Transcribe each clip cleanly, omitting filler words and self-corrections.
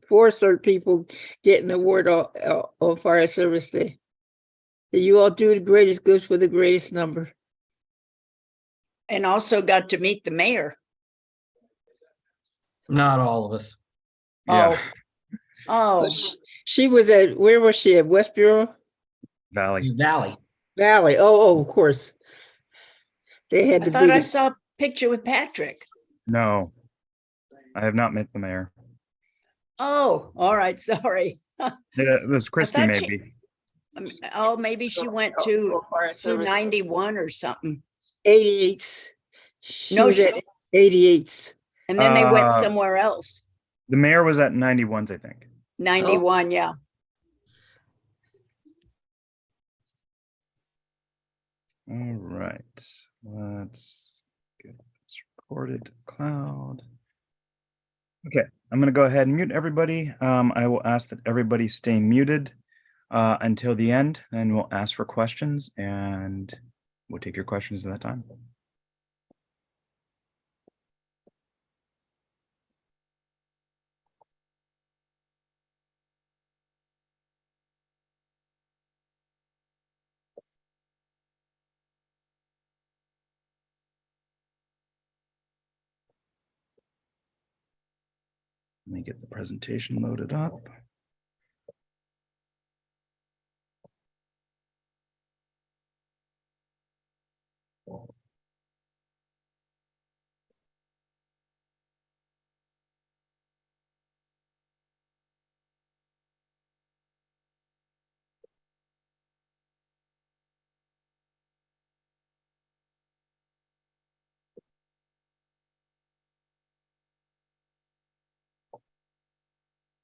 4 CERT people get an award on Fire Service Day. You all do the greatest good for the greatest number. And also got to meet the mayor. Not all of us. Oh, oh, She was where was she at? West Bureau? Valley. Valley. Valley. Oh, of course. They had I to thought I saw a picture with Patrick. No, I have not met the mayor. Oh, all right, sorry. It was Christy, thought she- maybe. Oh, maybe she went to 291 or something. 88s. She No, was she- at 88s. And then they went Uh, somewhere else. The mayor was at 91s, I think. 91, yeah. All right, let's get this recorded cloud. Okay, I'm gonna go ahead and mute everybody. I will ask that everybody stay muted until the end, and we'll ask for questions, and we'll take your questions at that time. Let me get the presentation loaded up.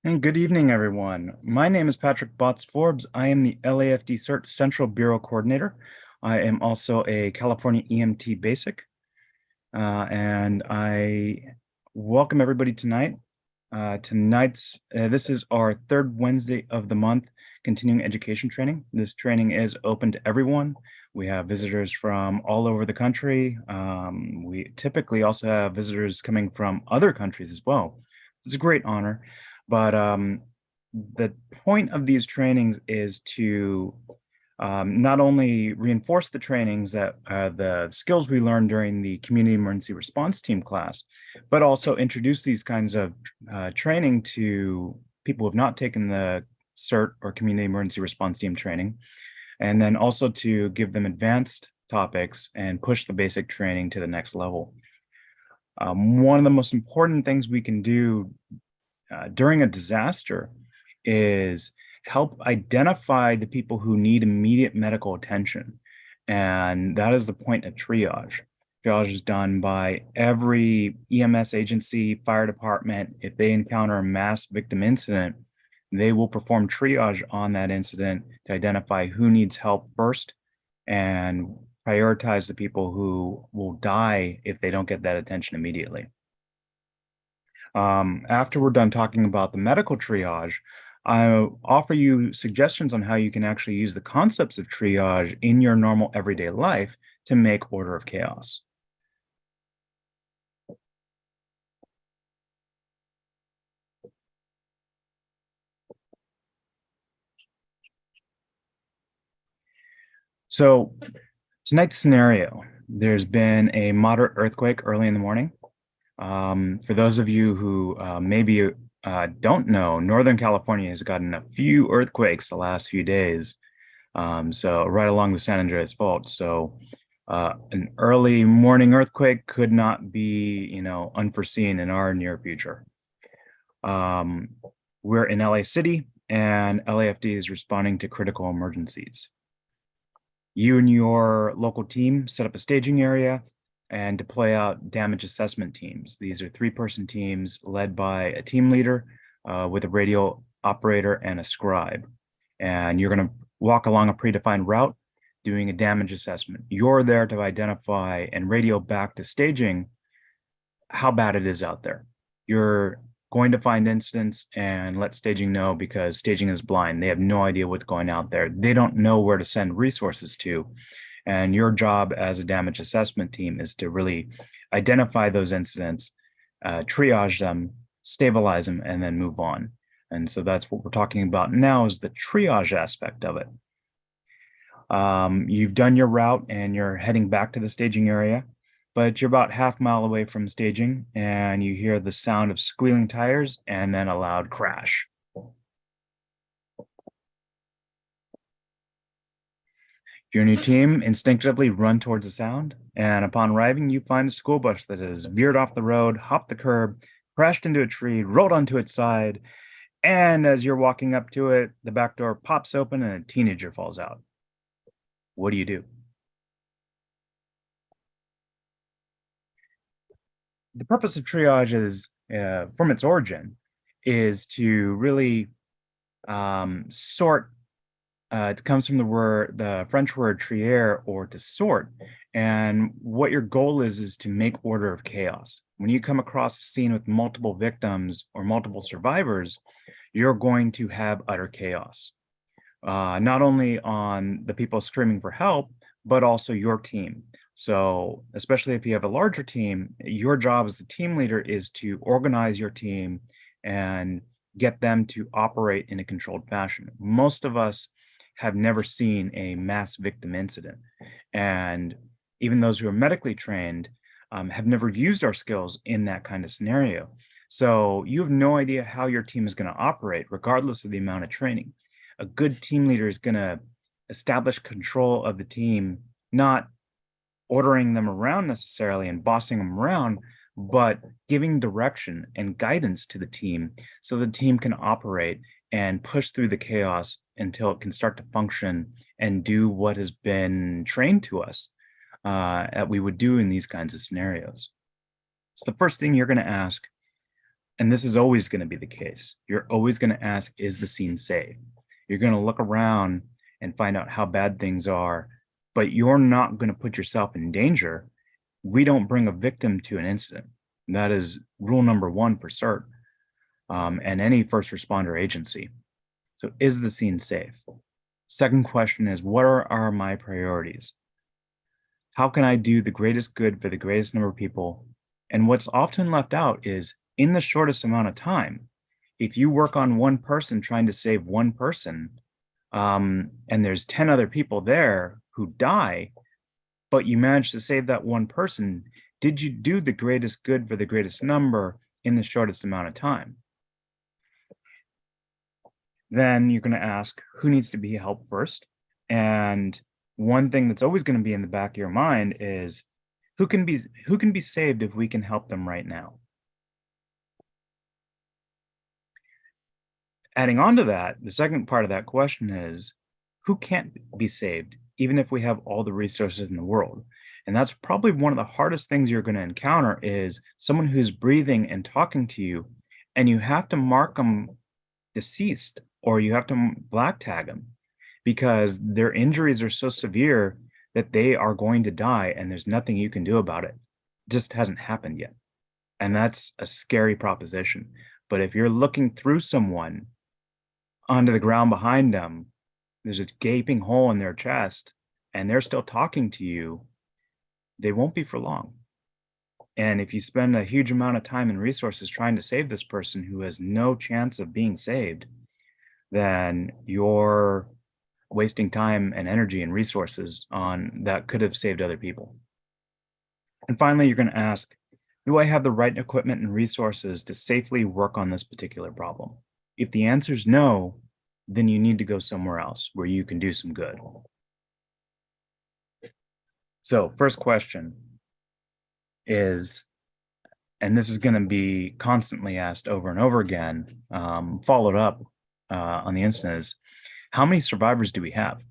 And good evening, everyone. My name is Patrick Botts Forbes. I am the LAFD CERT Central Bureau Coordinator. I am also a California EMT Basic. And I welcome everybody tonight. This is our third Wednesday of the month continuing education training. This training is open to everyone. We have visitors from all over the country. We typically also have visitors coming from other countries as well. It's a great honor. But the point of these trainings is to not only reinforce the trainings that the skills we learned during the community emergency response team class, but also introduce these kinds of training to people who have not taken the CERT or community emergency response team training, and then also to give them advanced topics and push the basic training to the next level. One of the most important things we can do during a disaster is help identify the people who need immediate medical attention. And that is the point of triage. Triage is done by every EMS agency, fire department. If they encounter a mass victim incident, they will perform triage on that incident to identify who needs help first and prioritize the people who will die if they don't get that attention immediately. After we're done talking about the medical triage, I'll offer you suggestions on how you can actually use the concepts of triage in your normal everyday life to make order of chaos. So tonight's scenario, there's been a moderate earthquake early in the morning. For those of you who maybe don't know, Northern California has gotten a few earthquakes the last few days. So right along the San Andreas Fault. So an early morning earthquake could not be, unforeseen in our near future. We're in LA City, and LAFD is responding to critical emergencies. You and your local team set up a staging area and deploy out damage assessment teams. These are 3-person teams led by a team leader with a radio operator and a scribe. And you're going to walk along a predefined route doing a damage assessment. You're there to identify and radio back to staging how bad it is out there. You're going to find incidents and let staging know, because staging is blind. They have no idea what's going out there. They don't know where to send resources to. And your job as a damage assessment team is to really identify those incidents, triage them, stabilize them, and then move on. And so that's what we're talking about now, is the triage aspect of it. You've done your route and you're heading back to the staging area, but you're about half mile away from staging and you hear the sound of squealing tires and then a loud crash. You and your team instinctively run towards the sound, and upon arriving, you find a school bus that has veered off the road, hopped the curb, crashed into a tree, rolled onto its side, and as you're walking up to it, the back door pops open and a teenager falls out. What do you do? The purpose of triage is, from its origin, is to really sort. It comes from the French word trier, or to sort. And what your goal is to make order of chaos. When you come across a scene with multiple victims or multiple survivors, you're going to have utter chaos. Not only on the people screaming for help, but also your team. So, especially if you have a larger team, your job as the team leader is to organize your team and get them to operate in a controlled fashion. Most of us have never seen a mass victim incident. And even those who are medically trained have never used our skills in that kind of scenario. So you have no idea how your team is going to operate, regardless of the amount of training. A good team leader is going to establish control of the team, not ordering them around necessarily and bossing them around, but giving direction and guidance to the team so the team can operate and push through the chaos until it can start to function and do what has been trained to us that we would do in these kinds of scenarios. So the first thing you're going to ask, and this is always going to be the case, you're always going to ask, is the scene safe? You're going to look around and find out how bad things are, but you're not going to put yourself in danger. We don't bring a victim to an incident. That is rule number one for CERT and any first responder agency. So is the scene safe? Second question is, what are my priorities? How can I do the greatest good for the greatest number of people? And what's often left out is, in the shortest amount of time, if you work on one person trying to save one person, and there's 10 other people there who die, but you managed to save that one person, did you do the greatest good for the greatest number in the shortest amount of time? Then you're going to ask, who needs to be helped first? And one thing that's always going to be in the back of your mind is, who can be saved if we can help them right now? Adding on to that, the second part of that question is, who can't be saved, even if we have all the resources in the world? And that's probably one of the hardest things you're going to encounter, is someone who's breathing and talking to you, and you have to mark them deceased, or you have to black tag them because their injuries are so severe that they are going to die and there's nothing you can do about it. It just hasn't happened yet. And that's a scary proposition. But if you're looking through someone onto the ground behind them, there's a gaping hole in their chest and they're still talking to you, they won't be for long. And if you spend a huge amount of time and resources trying to save this person who has no chance of being saved, then you're wasting time and energy and resources on that could have saved other people. And finally, you're going to ask, do I have the right equipment and resources to safely work on this particular problem? If the answer is no, then you need to go somewhere else where you can do some good. So first question is, and this is going to be constantly asked over and over again, followed up on the incident, is, how many survivors do we have?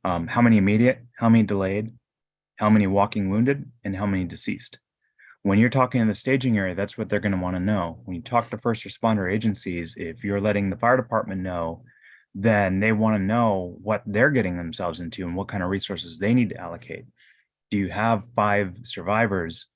How many immediate, how many delayed, how many walking wounded, and how many deceased? When you're talking in the staging area, that's what they're going to want to know. When you talk to first responder agencies, if you're letting the fire department know, then they want to know what they're getting themselves into and what kind of resources they need to allocate. Do you have 5 survivors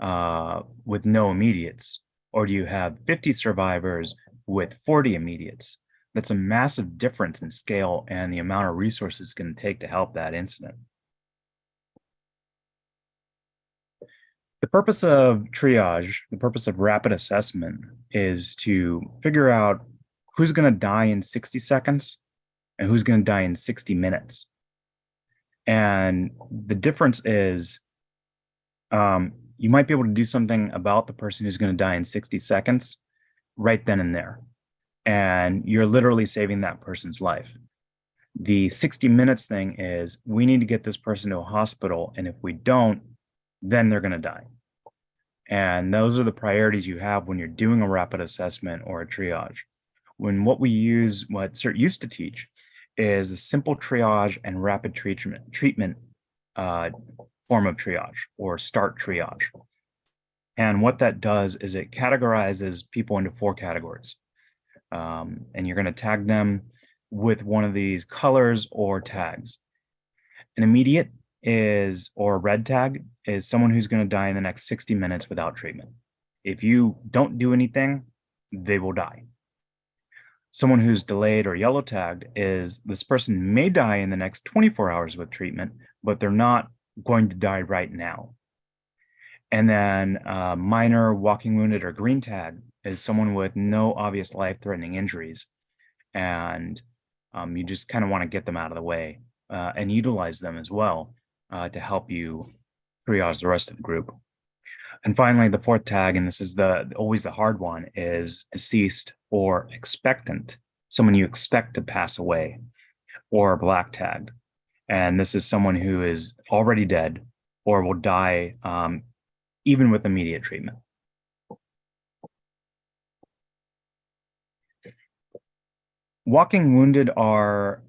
with no immediates? Or do you have 50 survivors with 40 immediates? That's a massive difference in scale and the amount of resources it's going to take to help that incident. The purpose of triage, the purpose of rapid assessment, is to figure out who's going to die in 60 seconds and who's going to die in 60 minutes. And the difference is you might be able to do something about the person who's going to die in 60 seconds right then and there. And you're literally saving that person's life. The 60 minutes thing is we need to get this person to a hospital. And if we don't, then they're going to die. And those are the priorities you have when you're doing a rapid assessment or a triage. When what CERT used to teach is the simple triage and rapid treatment form of triage, or START triage. And what that does is it categorizes people into 4 categories. And you're going to tag them with one of these colors or tags. An immediate or a red tag is someone who's going to die in the next 60 minutes without treatment. If you don't do anything, they will die. Someone who's delayed or yellow tagged is this person may die in the next 24 hours with treatment, but they're not going to die right now. And then minor, walking wounded, or green tag is someone with no obvious life-threatening injuries. And you just kind of want to get them out of the way and utilize them as well to help you triage the rest of the group. And finally, the 4th tag, and this is always the hard one, is deceased or expectant, someone you expect to pass away, or black tagged. And this is someone who is already dead or will die even with immediate treatment. Walking wounded are,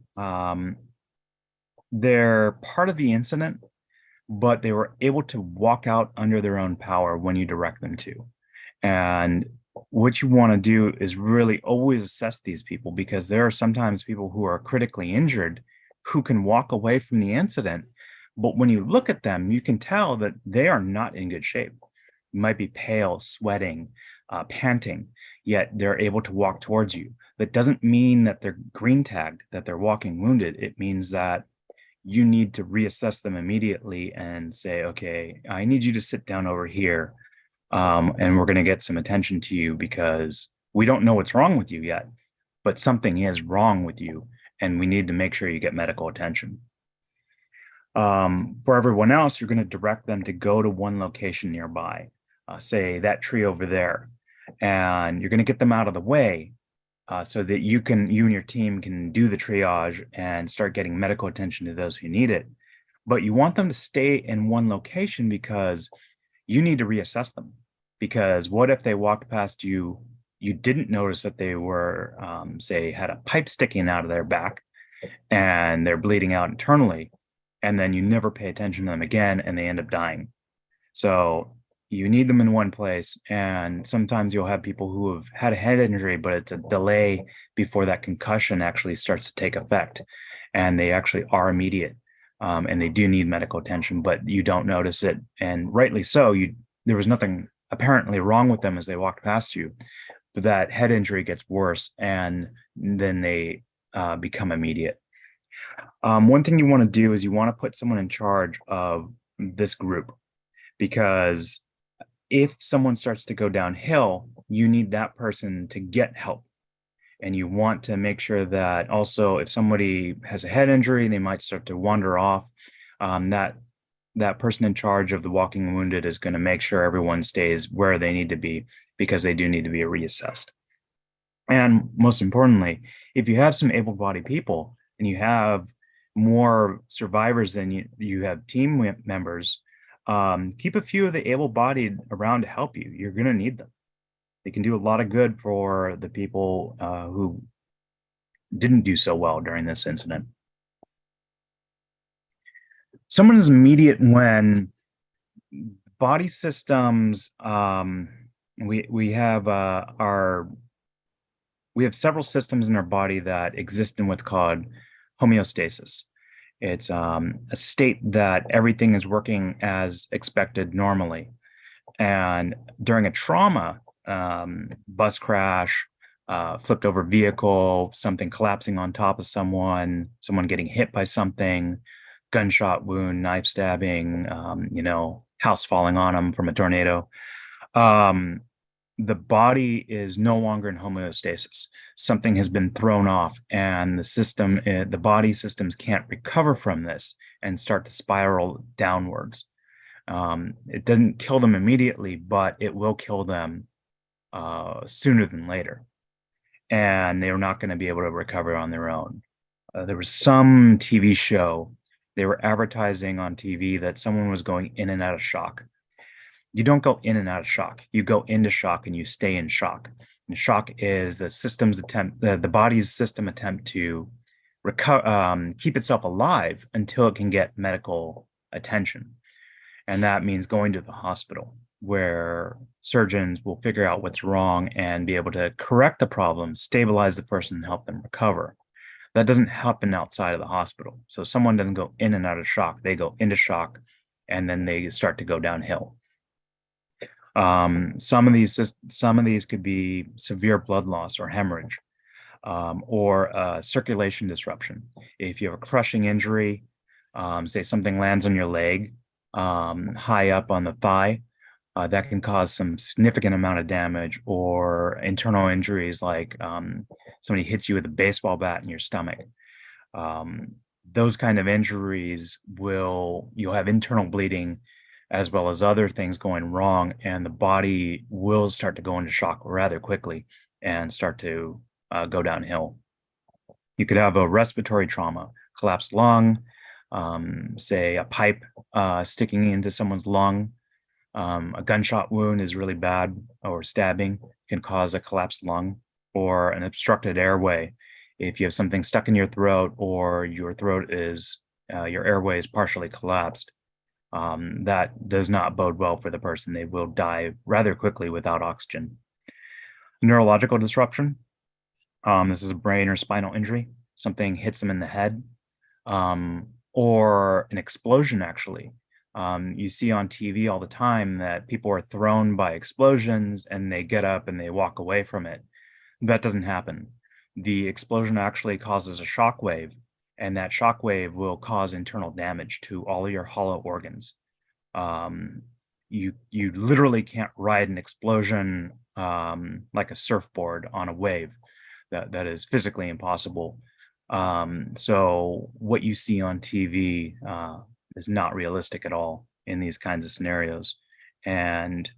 they're part of the incident, but they were able to walk out under their own power when you direct them to. And what you want to do is really always assess these people, because there are sometimes people who are critically injured who can walk away from the incident, but when you look at them, you can tell that they are not in good shape. You might be pale, sweating, panting, yet they're able to walk towards you. That doesn't mean that they're green tagged, that they're walking wounded. It means that you need to reassess them immediately and say, okay, I need you to sit down over here. And we're going to get some attention to you, because we don't know what's wrong with you yet, but something is wrong with you, and we need to make sure you get medical attention. For everyone else, you're going to direct them to go to one location nearby, say that tree over there, and you're going to get them out of the way so that you and your team can do the triage and start getting medical attention to those who need it. But you want them to stay in one location because you need to reassess them. Because what if they walked past you, you didn't notice that they were, say, had a pipe sticking out of their back and they're bleeding out internally, and then you never pay attention to them again and they end up dying. So you need them in one place, and sometimes you'll have people who have had a head injury, but it's a delay before that concussion actually starts to take effect, and they actually are immediate, and they do need medical attention, but you don't notice it, and rightly so. There was nothing apparently wrong with them as they walked past you, but that head injury gets worse, and then they become immediate. One thing you want to do is you want to put someone in charge of this group, because if someone starts to go downhill, you need that person to get help. And you want to make sure that also, if somebody has a head injury, they might start to wander off, that person in charge of the walking wounded is going to make sure everyone stays where they need to be, because they do need to be reassessed. And most importantly, if you have some able-bodied people and you have more survivors than you have team members, keep a few of the able-bodied around to help you. You're going to need them. They can do a lot of good for the people who didn't do so well during this incident. Someone is immediate when body systems, we have several systems in our body that exist in what's called homeostasis. It's a state that everything is working as expected normally. And during a trauma, bus crash, flipped over vehicle, something collapsing on top of someone getting hit by something, gunshot wound, knife stabbing, house falling on them from a tornado. the body is no longer in homeostasis. Something has been thrown off, and the body systems can't recover from this and start to spiral downwards. It doesn't kill them immediately, but it will kill them sooner than later. And they're not going to be able to recover on their own. There was some TV show, they were advertising on TV that someone was going in and out of shock. You don't go in and out of shock. You go into shock and you stay in shock. And shock is the body's system attempt to keep itself alive until it can get medical attention. And that means going to the hospital, where surgeons will figure out what's wrong and be able to correct the problem, stabilize the person, and help them recover. That doesn't happen outside of the hospital. So someone doesn't go in and out of shock. They go into shock, and then they start to go downhill. Some of these could be severe blood loss or hemorrhage, or circulation disruption. If you have a crushing injury, say something lands on your leg, high up on the thigh, that can cause some significant amount of damage, or internal injuries like somebody hits you with a baseball bat in your stomach. Those kind of injuries you'll have internal bleeding as well as other things going wrong, and the body will start to go into shock rather quickly and start to go downhill. You could have a respiratory trauma, collapsed lung, say a pipe sticking into someone's lung. A gunshot wound is really bad, or stabbing can cause a collapsed lung, or an obstructed airway. If you have something stuck in your throat, or your airway is partially collapsed, that does not bode well for the person. They will die rather quickly without oxygen. Neurological disruption. This is a brain or spinal injury. Something hits them in the head, or an explosion, actually. You see on TV all the time that people are thrown by explosions and they get up and they walk away from it. That doesn't happen. The explosion actually causes a shock wave, and that shock wave will cause internal damage to all of your hollow organs. You literally can't ride an explosion like a surfboard on a wave. That is physically impossible. So what you see on TV is not realistic at all in these kinds of scenarios. And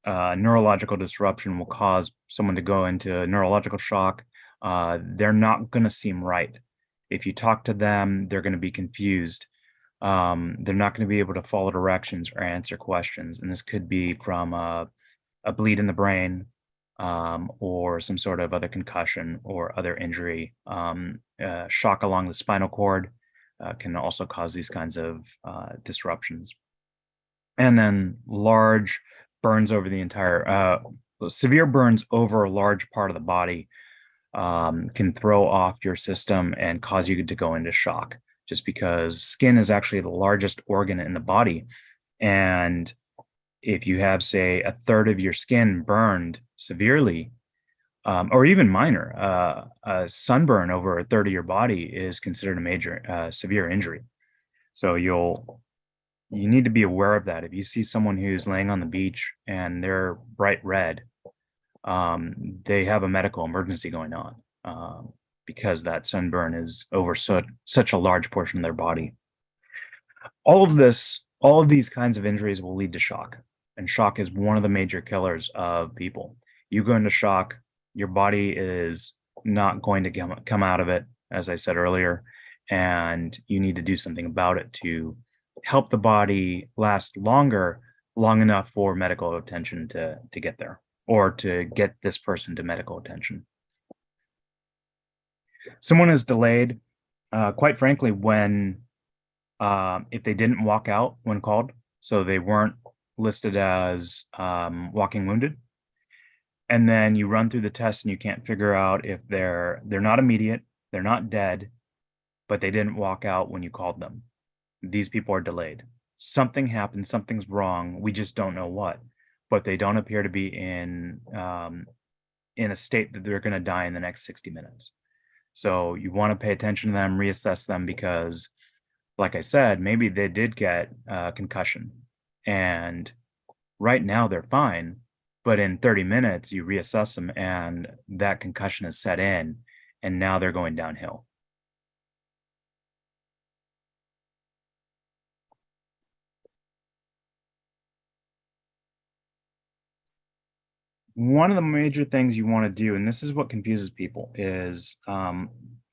neurological disruption will cause someone to go into neurological shock. They're not going to seem right. If you talk to them, they're going to be confused. They're not going to be able to follow directions or answer questions. And this could be from a bleed in the brain, or some sort of other concussion or other injury. Shock along the spinal cord can also cause these kinds of disruptions. And then large burns over the entire, severe burns over a large part of the body can throw off your system and cause you to go into shock, just because skin is actually the largest organ in the body. And if you have, say, a third of your skin burned severely, or even minor, a sunburn over a third of your body is considered a major, severe injury. So you need to be aware of that. If you see someone who's laying on the beach and they're bright red, they have a medical emergency going on, because that sunburn is over such a large portion of their body. All of these kinds of injuries will lead to shock, and shock is one of the major killers of people. You go into shock, your body is not going to come out of it, as I said earlier, and you need to do something about it to help the body last long enough for medical attention to get there, or to get this person to medical attention. Someone is delayed, quite frankly, when if they didn't walk out when called, so they weren't listed as walking wounded, and then you run through the test and you can't figure out if they're not immediate, they're not dead, but they didn't walk out when you called them. These people are delayed. Something happened, something's wrong, we just don't know what, but they don't appear to be in a state that they're going to die in the next 60 minutes. So you want to pay attention to them, reassess them, because, like I said, maybe they did get concussion, and Right now, they're fine, but in 30 minutes, you reassess them and that concussion has set in, and now they're going downhill. One of the major things you want to do, and this is what confuses people, is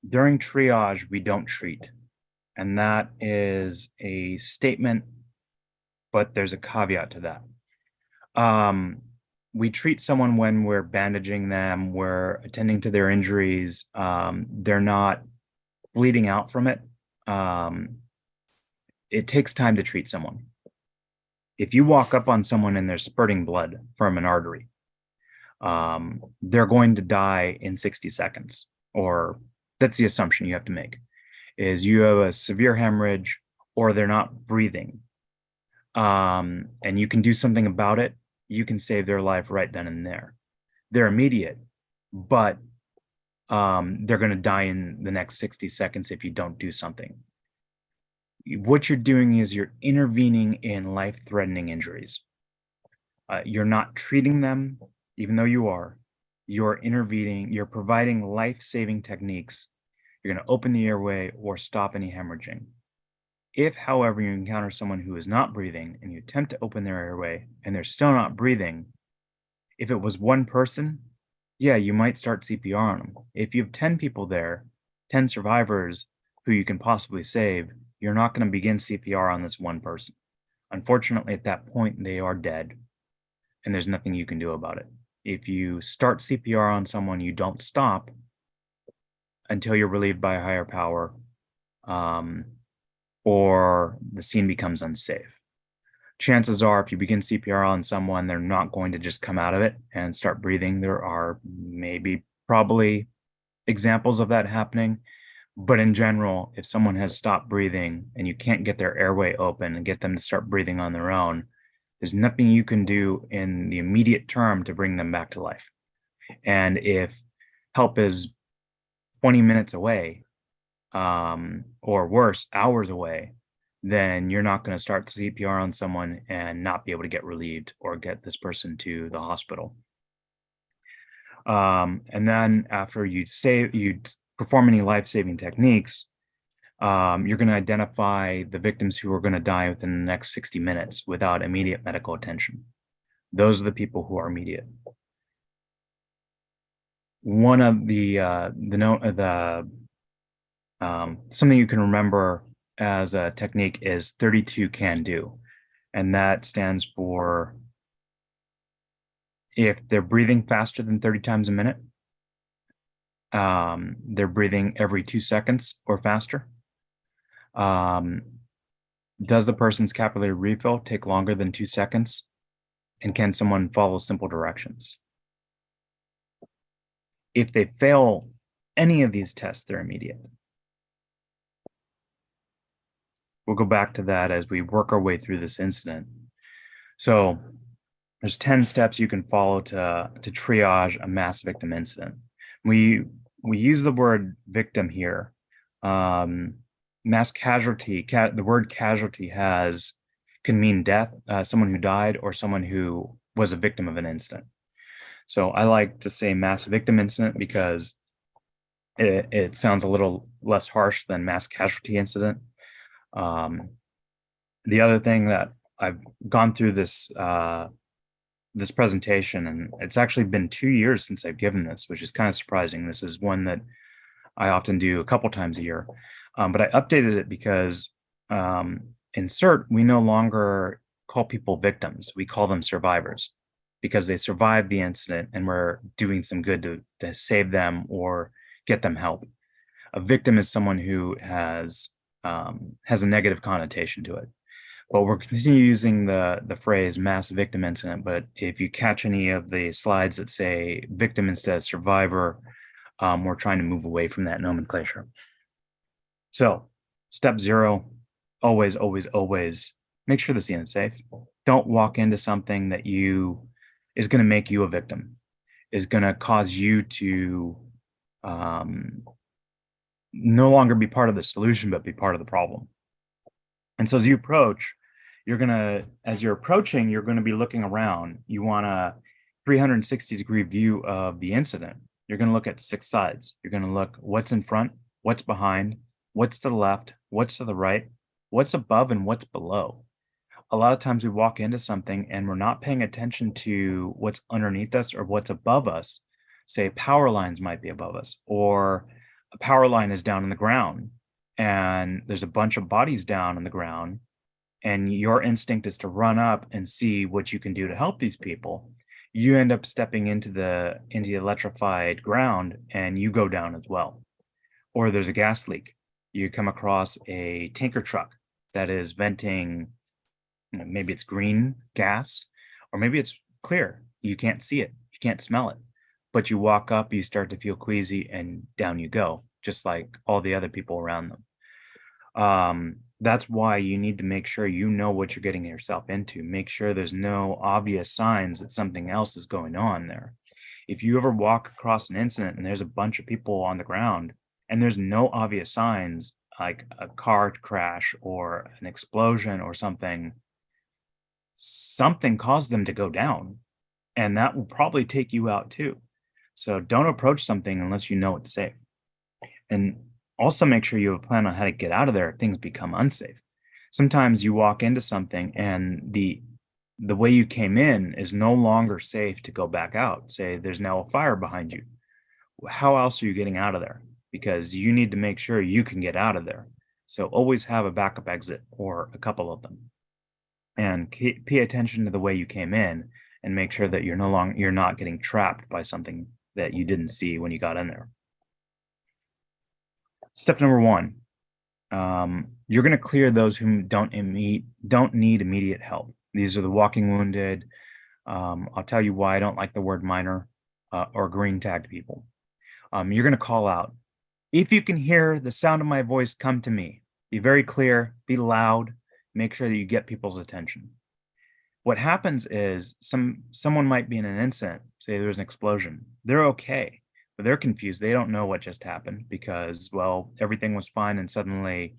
during triage, we don't treat. And that is a statement, but there's a caveat to that. We treat someone when we're bandaging them, we're attending to their injuries, they're not bleeding out from it. It takes time to treat someone. If you walk up on someone and they're spurting blood from an artery, they're going to die in 60 seconds, or that's the assumption you have to make, is you have a severe hemorrhage or they're not breathing, and you can do something about it. You can save their life right then and there. They're immediate, but they're going to die in the next 60 seconds if you don't do something. What you're doing is you're intervening in life-threatening injuries. You're not treating them, even though you are. You're intervening, you're providing life-saving techniques. You're going to open the airway or stop any hemorrhaging. If, however, you encounter someone who is not breathing and you attempt to open their airway and they're still not breathing, if it was one person, yeah, you might start CPR on them. If you have 10 people there, 10 survivors who you can possibly save, you're not going to begin CPR on this one person. Unfortunately, at that point, they are dead, and there's nothing you can do about it. If you start CPR on someone, you don't stop until you're relieved by a higher power, or the scene becomes unsafe. Chances are, if you begin CPR on someone, they're not going to just come out of it and start breathing. There are probably examples of that happening. But in general, if someone has stopped breathing and you can't get their airway open and get them to start breathing on their own, there's nothing you can do in the immediate term to bring them back to life. And if help is 20 minutes away, or worse, hours away, then you're not going to start CPR on someone and not be able to get relieved or get this person to the hospital. And then after you perform any life-saving techniques, you're going to identify the victims who are going to die within the next 60 minutes without immediate medical attention. Those are the people who are immediate. One of something you can remember as a technique is 32 can do. And that stands for if they're breathing faster than 30 times a minute, they're breathing every 2 seconds or faster. Does the person's capillary refill take longer than 2 seconds? And can someone follow simple directions? If they fail any of these tests, they're immediate. We'll go back to that as we work our way through this incident. So there's 10 steps you can follow to triage a mass victim incident. We use the word victim here. Mass casualty, the word casualty can mean death, someone who died, or someone who was a victim of an incident. So I like to say mass victim incident because it sounds a little less harsh than mass casualty incident. The other thing that I've gone through this presentation, and it's actually been 2 years since I've given this, which is kind of surprising. This is one that I often do a couple times a year, but I updated it because in CERT, we no longer call people victims. We call them survivors because they survived the incident and we're doing some good to save them or get them help. A victim is someone who has a negative connotation to it. But we're continuing using the phrase mass victim incident. But if you catch any of the slides that say victim instead of survivor, we're trying to move away from that nomenclature. So step 0, always, always, always make sure the scene is safe. Don't walk into something that is going to make you a victim, is going to cause you to no longer be part of the solution, but be part of the problem. And so as you approach, as you're approaching, you're gonna be looking around. You want a 360-degree view of the incident. You're gonna look at 6 sides. You're gonna look what's in front, what's behind, what's to the left, what's to the right, what's above, and what's below. A lot of times we walk into something and we're not paying attention to what's underneath us or what's above us. Say power lines might be above us, or a power line is down on the ground and there's a bunch of bodies down on the ground, and your instinct is to run up and see what you can do to help these people. You end up stepping into the electrified ground and you go down as well. Or there's a gas leak. You come across a tanker truck that is venting, maybe it's green gas, or maybe it's clear. You can't see it, you can't smell it. But you walk up, you start to feel queasy, and down you go, just like all the other people around them. That's why you need to make sure you know what you're getting yourself into. Make sure there's no obvious signs that something else is going on there. If you ever walk across an incident and there's a bunch of people on the ground and there's no obvious signs like a car crash or an explosion or something caused them to go down, and that will probably take you out too. So don't approach something unless you know it's safe. And also make sure you have a plan on how to get out of there if things become unsafe. Sometimes you walk into something and the way you came in is no longer safe to go back out. Say there's now a fire behind you. How else are you getting out of there? Because you need to make sure you can get out of there. So always have a backup exit or a couple of them. And pay attention to the way you came in and make sure that you're not getting trapped by something that you didn't see when you got in there. Step number 1, you're going to clear those who don't need immediate help. These are the walking wounded. I'll tell you why I don't like the word minor or green tagged people. You're going to call out, if you can hear the sound of my voice, come to me. Be very clear, be loud, make sure that you get people's attention. What happens is someone might be in an incident, say there's an explosion. They're okay, but they're confused. They don't know what just happened because, well, everything was fine and suddenly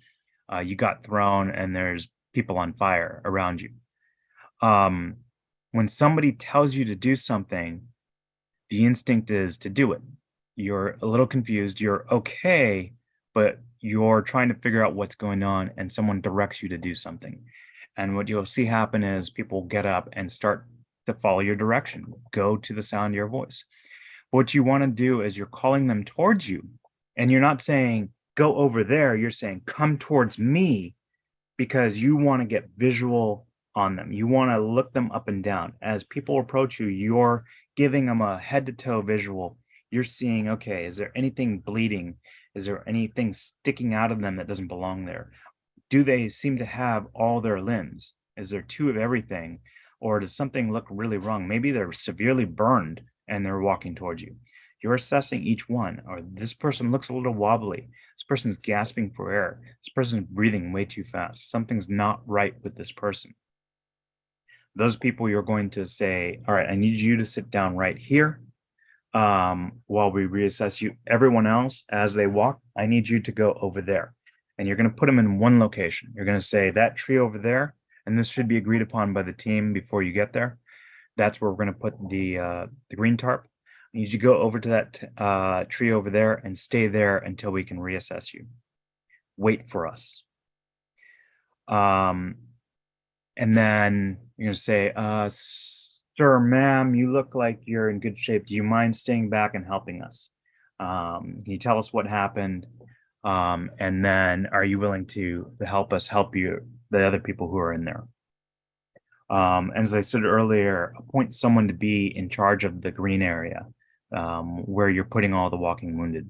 you got thrown and there's people on fire around you. When somebody tells you to do something, the instinct is to do it. You're a little confused, you're okay, but you're trying to figure out what's going on and someone directs you to do something. And what you'll see happen is people get up and start to follow your direction, go to the sound of your voice. What you want to do is you're calling them towards you, and you're not saying, go over there. You're saying, come towards me, because you want to get visual on them. You want to look them up and down. As people approach you, you're giving them a head to toe visual. You're seeing, okay, is there anything bleeding? Is there anything sticking out of them that doesn't belong there? Do they seem to have all their limbs? Is there 2 of everything? Or does something look really wrong? Maybe they're severely burned and they're walking towards you. You're assessing each one. Or this person looks a little wobbly. This person's gasping for air. This person's breathing way too fast. Something's not right with this person. Those people, you're going to say, all right, I need you to sit down right here while we reassess you. Everyone else, as they walk, I need you to go over there. And you're going to put them in one location. You're going to say that tree over there, and this should be agreed upon by the team before you get there. That's where we're going to put the green tarp. I need you to go over to that tree over there and stay there until we can reassess you. Wait for us. And then you're going to say, sir, ma'am, you look like you're in good shape. Do you mind staying back and helping us? Can you tell us what happened? And then are you willing to help us help you, the other people who are in there? As I said earlier, appoint someone to be in charge of the green area where you're putting all the walking wounded.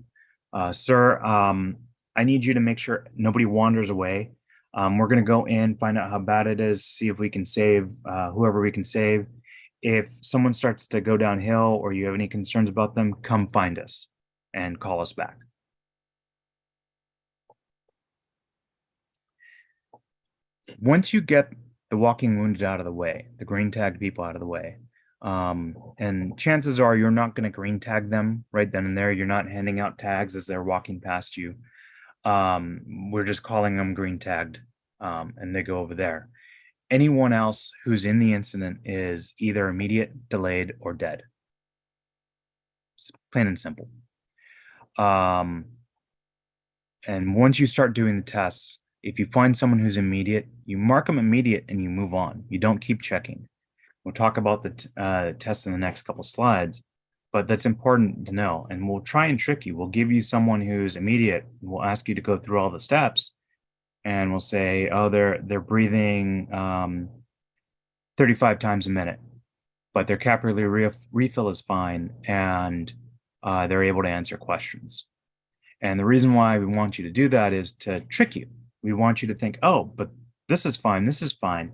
Sir, I need you to make sure nobody wanders away. We're going to go in, find out how bad it is, see if we can save whoever we can save. If someone starts to go downhill or you have any concerns about them, come find us and call us back. Once you get the walking wounded out of the way, the green tagged people out of the way, and chances are you're not going to green tag them right then and there. You're not handing out tags as they're walking past you. We're just calling them green tagged, and they go over there. Anyone else who's in the incident is either immediate, delayed, or dead. It's plain and simple. And once you start doing the tests, if you find someone who's immediate, you mark them immediate and you move on. You don't keep checking. We'll talk about the test in the next couple slides, but that's important to know. And we'll try and trick you. We'll give you someone who's immediate. We'll ask you to go through all the steps, and we'll say, oh, they're breathing 35 times a minute, but their capillary refill is fine, and they're able to answer questions. And the reason why we want you to do that is to trick you. We want you to think, oh, but this is fine, this is fine.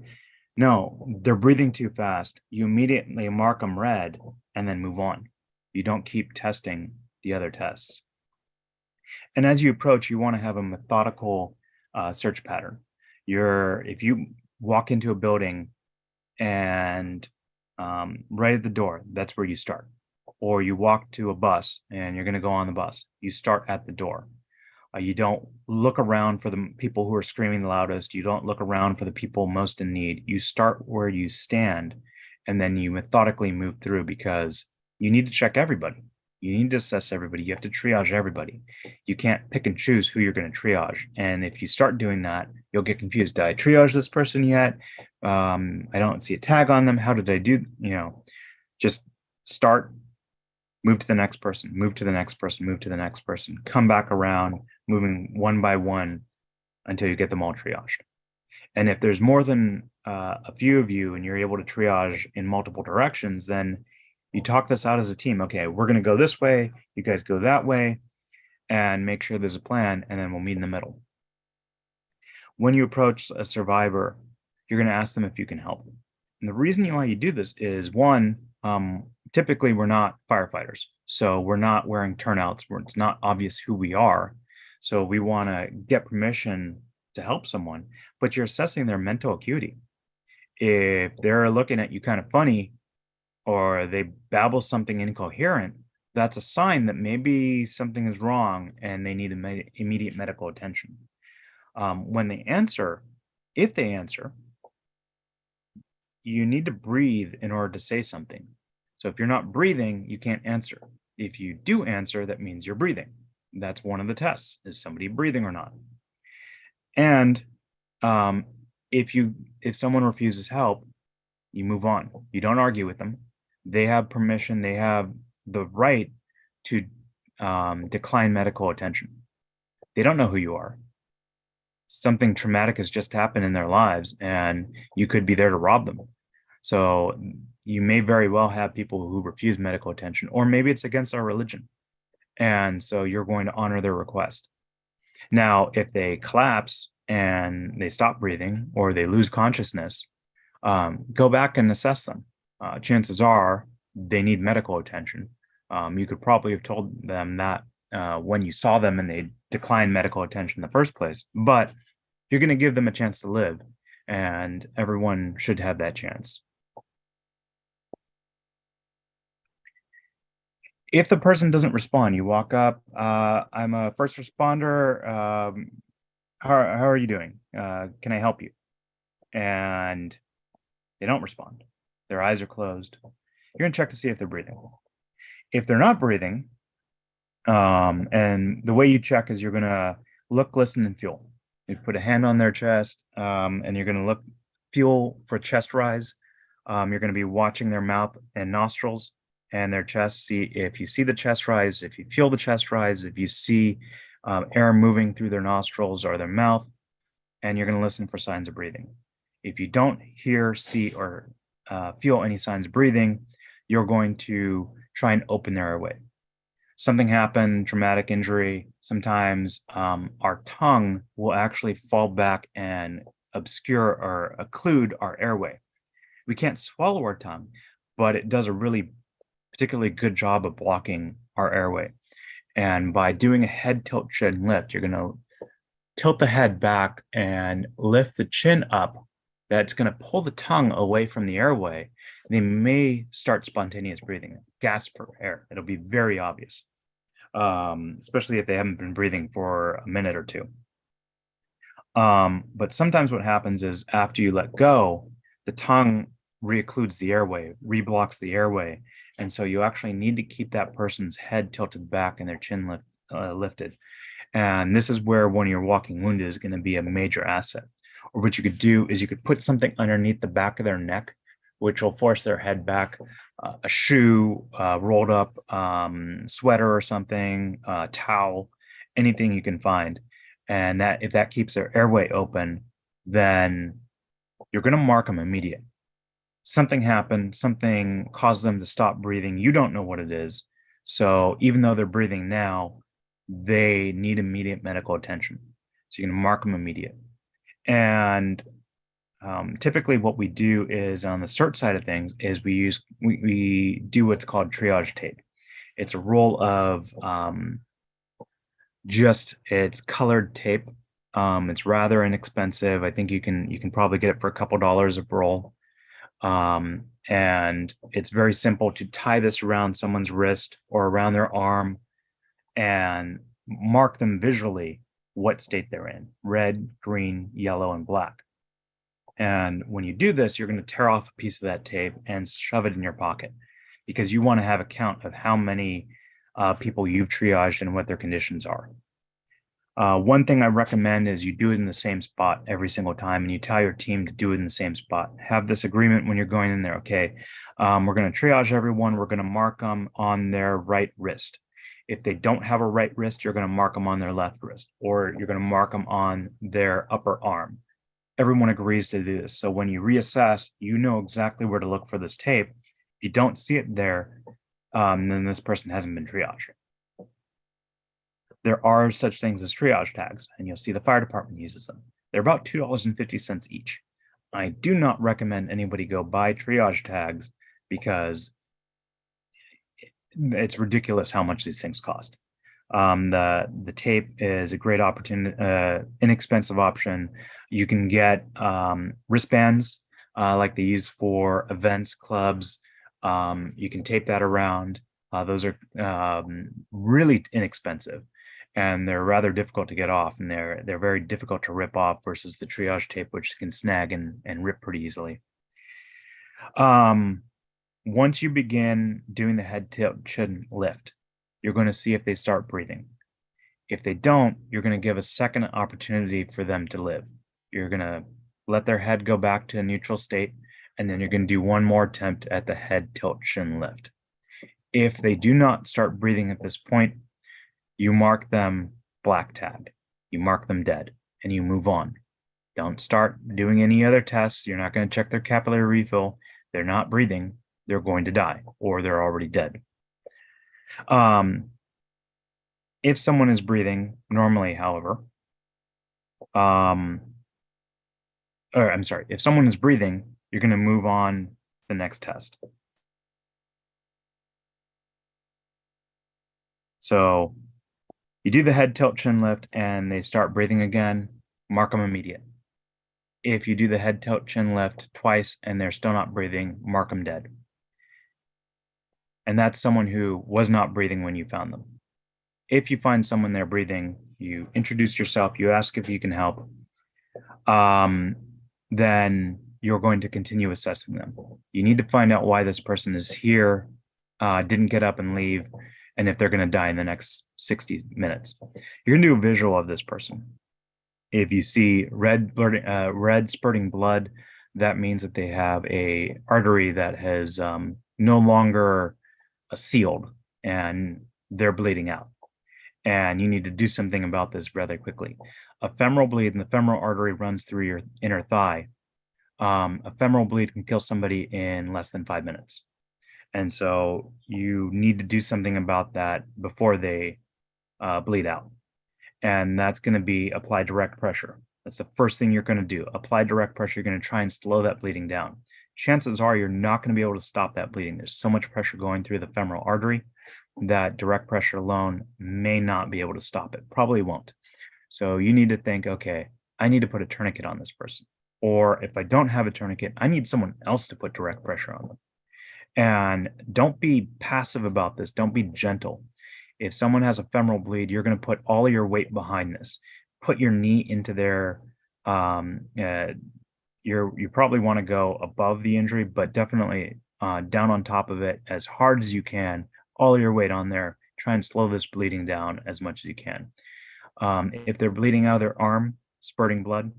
No, they're breathing too fast. You immediately mark them red and then move on. You don't keep testing the other tests. And as you approach, you want to have a methodical search pattern. If you walk into a building and right at the door, that's where you start. Or you walk to a bus and you're going to go on the bus. You start at the door. You don't look around for the people who are screaming the loudest. You don't look around for the people most in need. You start where you stand, and then you methodically move through, because you need to check everybody. You need to assess everybody. You have to triage everybody. You can't pick and choose who you're going to triage. And if you start doing that, you'll get confused. Did I triage this person yet? I don't see a tag on them. How did I do? Just start, move to the next person, move to the next person, move to the next person, come back around, moving one by one until you get them all triaged. And if there's more than a few of you and you're able to triage in multiple directions, then you talk this out as a team. Okay, we're going to go this way, you guys go that way, and make sure there's a plan, and then we'll meet in the middle. When you approach a survivor, you're going to ask them if you can help. And the reason why you do this is, one, typically we're not firefighters, so we're not wearing turnouts where it's not obvious who we are. So we want to get permission to help someone, but you're assessing their mental acuity. If they're looking at you kind of funny, or they babble something incoherent, that's a sign that maybe something is wrong and they need immediate medical attention. When they answer, if they answer, you need to breathe in order to say something. So if you're not breathing, you can't answer. If you do answer, that means you're breathing. That's one of the tests. Is somebody breathing or not? And if someone refuses help, you move on. You don't argue with them. They have permission. They have the right to decline medical attention. They don't know who you are. Something traumatic has just happened in their lives, and you could be there to rob them. So you may very well have people who refuse medical attention, or maybe it's against our religion. And so you're going to honor their request. Now, if they collapse and they stop breathing or they lose consciousness, go back and assess them. Chances are they need medical attention. You could probably have told them that when you saw them and they declined medical attention in the first place, but you're going to give them a chance to live, and everyone should have that chance. If the person doesn't respond, you walk up, I'm a first responder. How are you doing? Can I help you? And they don't respond. Their eyes are closed. You're going to check to see if they're breathing. If they're not breathing, and the way you check is you're going to look, listen, and feel. You put a hand on their chest, and you're going to feel for chest rise. You're going to be watching their mouth and nostrils and their chest. See if you see the chest rise, if you feel the chest rise, if you see air moving through their nostrils or their mouth, and you're going to listen for signs of breathing. If you don't hear, see, or feel any signs of breathing, you're going to try and open their airway. Something happened, traumatic injury, sometimes our tongue will actually fall back and obscure or occlude our airway. We can't swallow our tongue, but it does a really particularly good job of blocking our airway. And by doing a head tilt, chin lift, you're going to tilt the head back and lift the chin up. That's going to pull the tongue away from the airway. They may start spontaneous breathing, gasp for air. It'll be very obvious, especially if they haven't been breathing for a minute or two. But sometimes what happens is after you let go, the tongue re-occludes the airway, reblocks the airway. And so you actually need to keep that person's head tilted back and their chin lifted. And this is where one of your walking wounded is going to be a major asset. Or what you could do is you could put something underneath the back of their neck, which will force their head back, a shoe, rolled up sweater or something, towel, anything you can find. And that if that keeps their airway open, then you're going to mark them immediate. Something happened, something caused them to stop breathing. You don't know what it is. So even though they're breathing now, they need immediate medical attention. So you can mark them immediate. And typically what we do is on the cert side of things is we do what's called triage tape. It's a roll of it's colored tape. It's rather inexpensive. I think you can probably get it for a couple dollars a roll. And it's very simple to tie this around someone's wrist or around their arm and mark them visually what state they're in: red, green, yellow, and black. And when you do this, you're going to tear off a piece of that tape and shove it in your pocket, because you want to have a count of how many people you've triaged and what their conditions are. One thing I recommend is you do it in the same spot every single time, and you tell your team to do it in the same spot. Have this agreement when you're going in there. Okay, we're going to triage everyone. We're going to mark them on their right wrist. If they don't have a right wrist, you're going to mark them on their left wrist, or you're going to mark them on their upper arm. Everyone agrees to do this. So when you reassess, you know exactly where to look for this tape. If you don't see it there, then this person hasn't been triaged. There are such things as triage tags, and you'll see the fire department uses them. They're about $2.50 each. I do not recommend anybody go buy triage tags because it's ridiculous how much these things cost. The tape is a great opportunity, inexpensive option. You can get wristbands like they use for events, clubs. You can tape that around. Those are really inexpensive, and they're rather difficult to get off, and they're very difficult to rip off versus the triage tape, which can snag and rip pretty easily. Once you begin doing the head tilt chin lift, you're going to see if they start breathing. If they don't, you're going to give a second opportunity for them to live. You're going to let their head go back to a neutral state, and then you're going to do one more attempt at the head tilt chin lift. If they do not start breathing at this point, you mark them black tag. You mark them dead, and you move on. Don't start doing any other tests. You're not going to check their capillary refill. They're not breathing. They're going to die, or they're already dead. If someone is breathing normally, however, if someone is breathing, you're going to move on to the next test. So you do the head tilt chin lift and they start breathing again, mark them immediate. If you do the head tilt chin lift twice and they're still not breathing, mark them dead. And that's someone who was not breathing when you found them. If you find someone there breathing, you introduce yourself, you ask if you can help, then you're going to continue assessing them. You need to find out why this person is here, didn't get up and leave, and if they're going to die in the next 60 minutes. You're going to do a visual of this person. If you see red spurting blood, that means that they have a artery that has no longer sealed and they're bleeding out. And you need to do something about this rather quickly. A femoral bleed, and the femoral artery runs through your inner thigh. A femoral bleed can kill somebody in less than 5 minutes. And so you need to do something about that before they bleed out. And that's going to be apply direct pressure. That's the first thing you're going to do. Apply direct pressure. You're going to try and slow that bleeding down. Chances are you're not going to be able to stop that bleeding. There's so much pressure going through the femoral artery that direct pressure alone may not be able to stop it. Probably won't. So you need to think, okay, I need to put a tourniquet on this person. Or if I don't have a tourniquet, I need someone else to put direct pressure on them. And don't be passive about this. Don't be gentle. If someone has a femoral bleed, you're going to put all of your weight behind this. Put your knee into their You probably want to go above the injury, but definitely down on top of it as hard as you can, all your weight on there. Try and slow this bleeding down as much as you can. If they're bleeding out of their arm, spurting blood,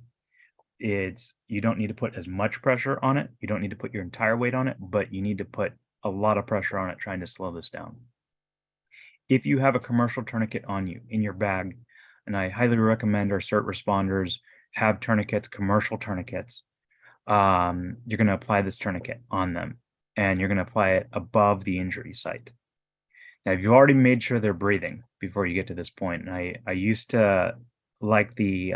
you don't need to put as much pressure on it. You don't need to put your entire weight on it, but you need to put a lot of pressure on it trying to slow this down. If you have a commercial tourniquet on you in your bag, and I highly recommend our CERT responders have tourniquets, commercial tourniquets, you're going to apply this tourniquet on them, and you're going to apply it above the injury site. Now, if you've already made sure they're breathing before you get to this point, and I used to like the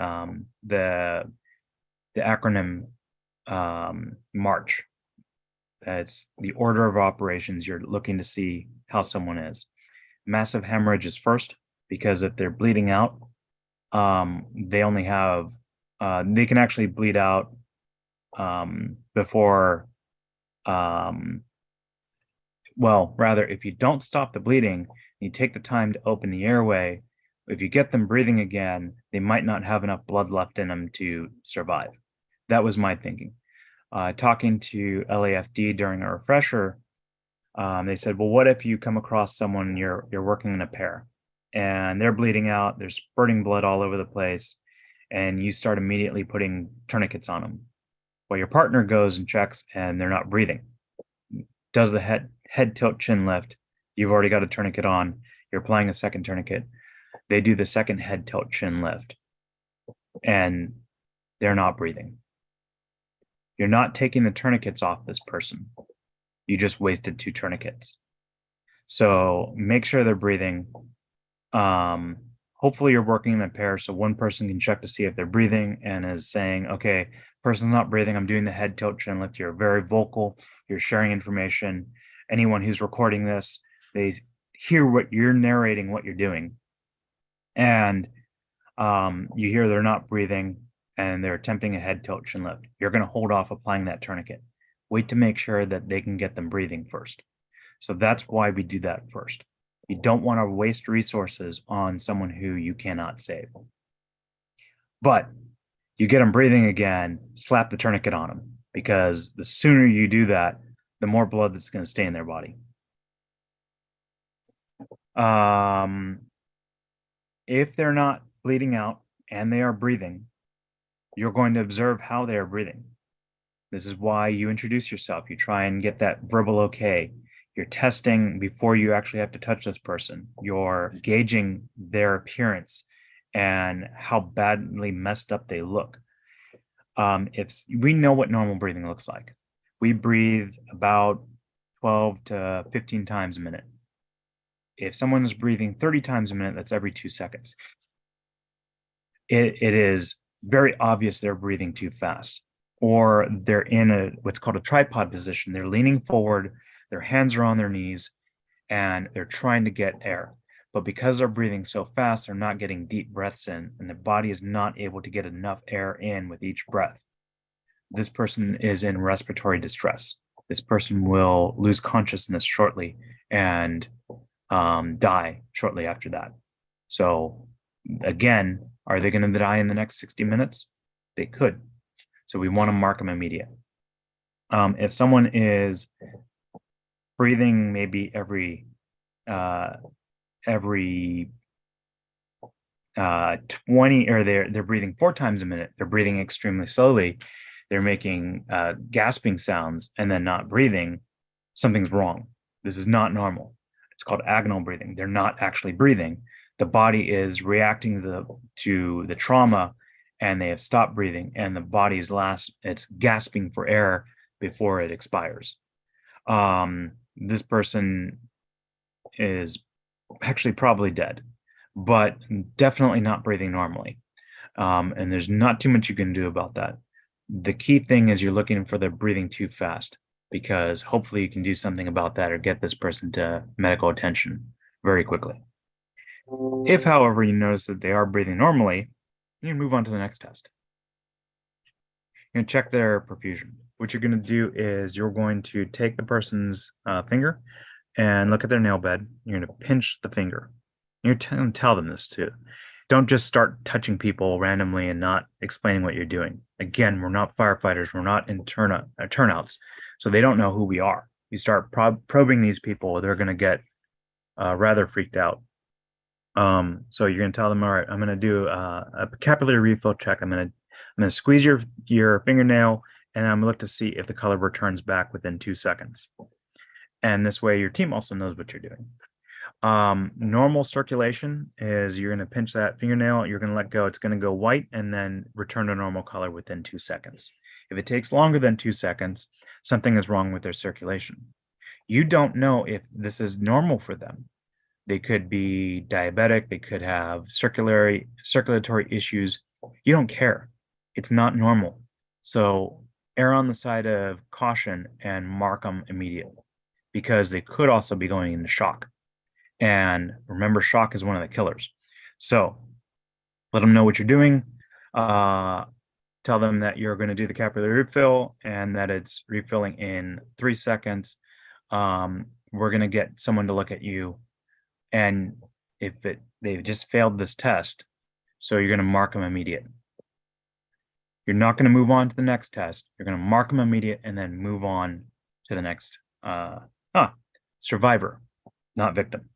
acronym MARCH. It's the order of operations. You're looking to see how someone is. Massive hemorrhage is first, because if they're bleeding out, they only have they can actually bleed out before well, rather, if you don't stop the bleeding, you take the time to open the airway, if you get them breathing again, they might not have enough blood left in them to survive. That was my thinking. Talking to LAFD during a refresher, they said, well, what if you come across someone, you're working in a pair, and they're bleeding out, they're spurting blood all over the place, and you start immediately putting tourniquets on them. Well, your partner goes and checks, and they're not breathing. Does the head tilt chin lift. You've already got a tourniquet on. You're applying a second tourniquet. They do the second head tilt chin lift, and they're not breathing. You're not taking the tourniquets off this person. You just wasted 2 tourniquets. So make sure they're breathing. Hopefully you're working in a pair, so one person can check to see if they're breathing and is saying, okay, person's not breathing, I'm doing the head tilt chin lift. You're very vocal, you're sharing information. Anyone who's recording this, they hear what you're narrating, what you're doing. And you hear they're not breathing and they're attempting a head tilt chin lift. You're going to hold off applying that tourniquet. Wait to make sure that they can get them breathing first. So that's why we do that first. You don't want to waste resources on someone who you cannot save. But you get them breathing again, slap the tourniquet on them, because the sooner you do that, the more blood that's going to stay in their body. If they're not bleeding out and they are breathing, you're going to observe how they are breathing. This is why you introduce yourself. You try and get that verbal okay. You're testing before you actually have to touch this person. You're gauging their appearance and how badly messed up they look. If we know what normal breathing looks like, we breathe about 12 to 15 times a minute. If someone is breathing 30 times a minute, that's every 2 seconds. It is very obvious they're breathing too fast, or they're in what's called a tripod position. They're leaning forward, their hands are on their knees, and they're trying to get air. But because they're breathing so fast, they're not getting deep breaths in, and the body is not able to get enough air in with each breath. This person is in respiratory distress. This person will lose consciousness shortly and die shortly after that. So again, are they going to die in the next 60 minutes? They could. So we want to mark them immediate. If someone is breathing maybe every 20, or they're breathing 4 times a minute, they're breathing extremely slowly, they're making gasping sounds and then not breathing, something's wrong. This is not normal. It's called agonal breathing. They're not actually breathing. The body is reacting to the trauma, and they have stopped breathing, and the body's it's gasping for air before it expires. This person is actually probably dead, but definitely not breathing normally. And there's not too much you can do about that. The key thing is you're looking for the breathing too fast, because hopefully you can do something about that or get this person to medical attention very quickly. If, however, you notice that they are breathing normally, you can move on to the next test. You're going to check their perfusion. What you're going to do is you're going to take the person's finger and look at their nail bed. You're going to pinch the finger. You're going to tell them this too. Don't just start touching people randomly and not explaining what you're doing. Again, we're not firefighters. We're not in turnouts. So they don't know who we are. You start probing these people, they're going to get rather freaked out. So you're going to tell them, all right, I'm going to do a capillary refill check. I'm going to squeeze your fingernail, and I'm going to look to see if the color returns back within 2 seconds. And this way your team also knows what you're doing. Normal circulation is you're going to pinch that fingernail, you're going to let go, it's going to go white and then return to normal color within 2 seconds. If it takes longer than 2 seconds, something is wrong with their circulation. You don't know if this is normal for them. They could be diabetic, they could have circulatory issues. You don't care. It's not normal. So err on the side of caution and mark them immediately, because they could also be going into shock. And remember, shock is one of the killers. So let them know what you're doing. Tell them that you're going to do the capillary refill and that it's refilling in 3 seconds. We're going to get someone to look at you. And if they've just failed this test, so you're going to mark them immediate. You're not going to move on to the next test. You're going to mark them immediate and then move on to the next survivor, not victim.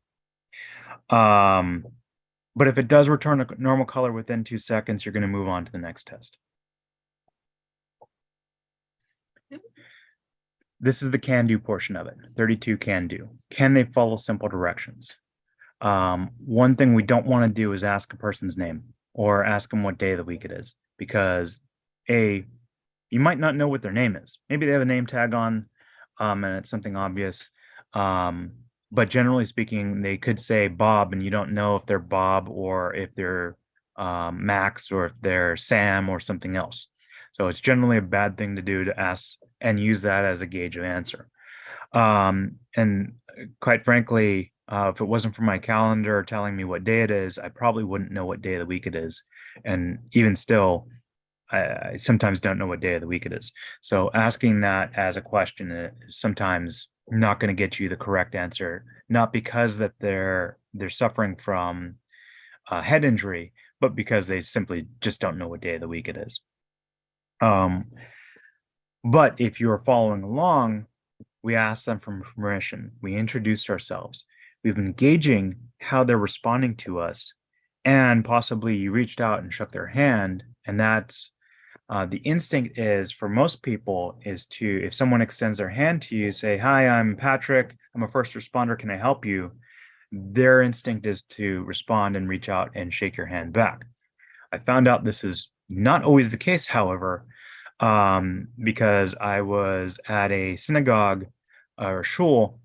But if it does return a normal color within 2 seconds, you're going to move on to the next test. This is the can do portion of it. 32 can do. Can they follow simple directions? One thing we don't want to do is ask a person's name or ask them what day of the week it is, because you might not know what their name is. Maybe they have a name tag on, and it's something obvious. But generally speaking, they could say Bob, and you don't know if they're Bob or if they're Max or if they're Sam or something else. So it's generally a bad thing to do, to ask and use that as a gauge of answer. And quite frankly, if it wasn't for my calendar telling me what day it is, I probably wouldn't know what day of the week it is. And even still, I sometimes don't know what day of the week it is. So asking that as a question is sometimes not going to get you the correct answer, not because that they're suffering from head injury, but because they simply just don't know what day of the week it is. But if you're following along, we ask them for permission. We introduced ourselves. We've been gauging how they're responding to us, and possibly you reached out and shook their hand. And that's the instinct is, for most people, is to, if someone extends their hand to you, say, "Hi, I'm Patrick. I'm a first responder. Can I help you?" Their instinct is to respond and reach out and shake your hand back. I found out this is not always the case, however, because I was at a synagogue or shul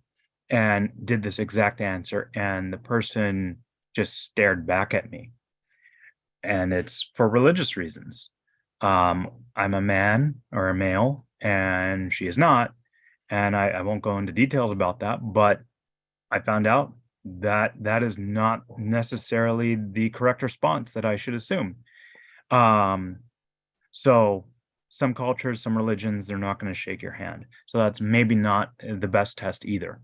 and did this exact answer, and the person just stared back at me. And it's for religious reasons. I'm a man or a male, and she is not. And I won't go into details about that, but I found out that that is not necessarily the correct response that I should assume. So some cultures, some religions, they're not going to shake your hand. So that's maybe not the best test either.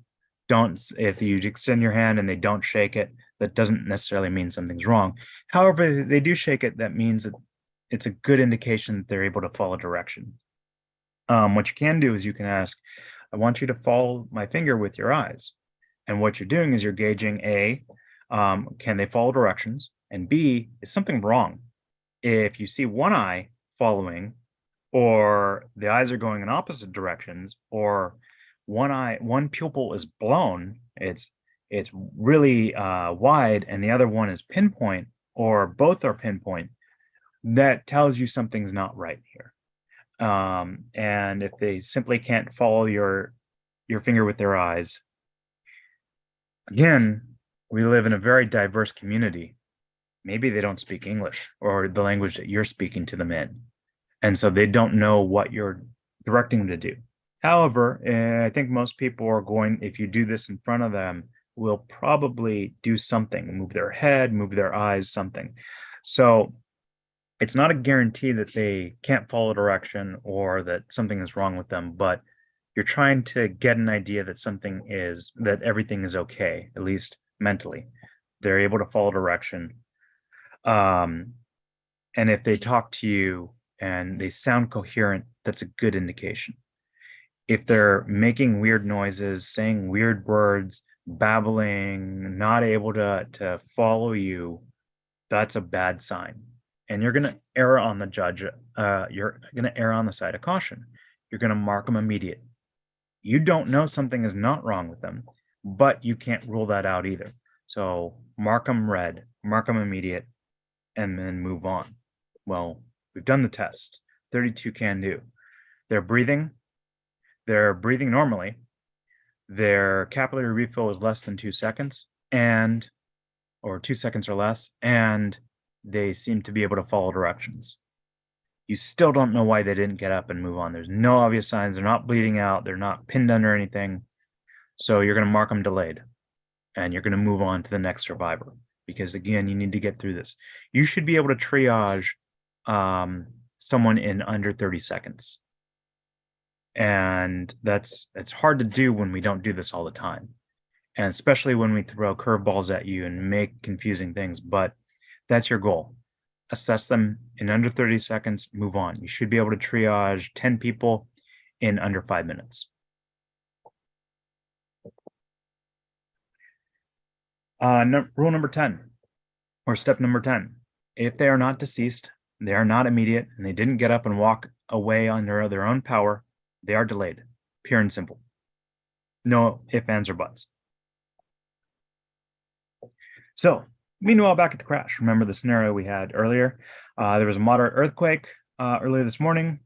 If you extend your hand and they don't shake it, that doesn't necessarily mean something's wrong. However, if they do shake it, that means that it's a good indication that they're able to follow direction. What you can do is you can ask, "I want you to follow my finger with your eyes." And what you're doing is you're gauging A, can they follow directions? And B, is something wrong? If you see one eye following, or the eyes are going in opposite directions, or one pupil is blown, it's really wide, and the other one is pinpoint, or both are pinpoint, that tells you something's not right here. And if they simply can't follow your finger with their eyes, again, we live in a very diverse community. Maybe they don't speak English or the language that you're speaking to them in. And so they don't know what you're directing them to do. However, I think most people are going, if you do this in front of them, will probably do something, move their head, move their eyes, something. So it's not a guarantee that they can't follow direction or that something is wrong with them, but you're trying to get an idea that everything is okay, at least mentally. They're able to follow direction. And if they talk to you and they sound coherent, that's a good indication. If they're making weird noises, saying weird words, babbling, not able to follow you, that's a bad sign. And you're going to err on the judge. You're going to err on the side of caution. You're going to mark them immediate. You don't know something is not wrong with them, but you can't rule that out either. So mark them red, mark them immediate, and then move on. Well, we've done the test. 32 can do. They're breathing normally. Their capillary refill is less than 2 seconds, or 2 seconds or less, and they seem to be able to follow directions. You still don't know why they didn't get up and move on. There's no obvious signs. They're not bleeding out. They're not pinned under anything. So you're going to mark them delayed, and you're going to move on to the next survivor, because again, you need to get through this. You should be able to triage someone in under 30 seconds. And it's hard to do when we don't do this all the time. And especially when we throw curveballs at you and make confusing things, but that's your goal. Assess them in under 30 seconds, move on. You should be able to triage 10 people in under 5 minutes. Rule number 10, or step number 10. If they are not deceased, they are not immediate, and they didn't get up and walk away on their own power, they are delayed, pure and simple. No ifs, ands, or buts. So, meanwhile, back at the crash, remember the scenario we had earlier? There was a moderate earthquake earlier this morning.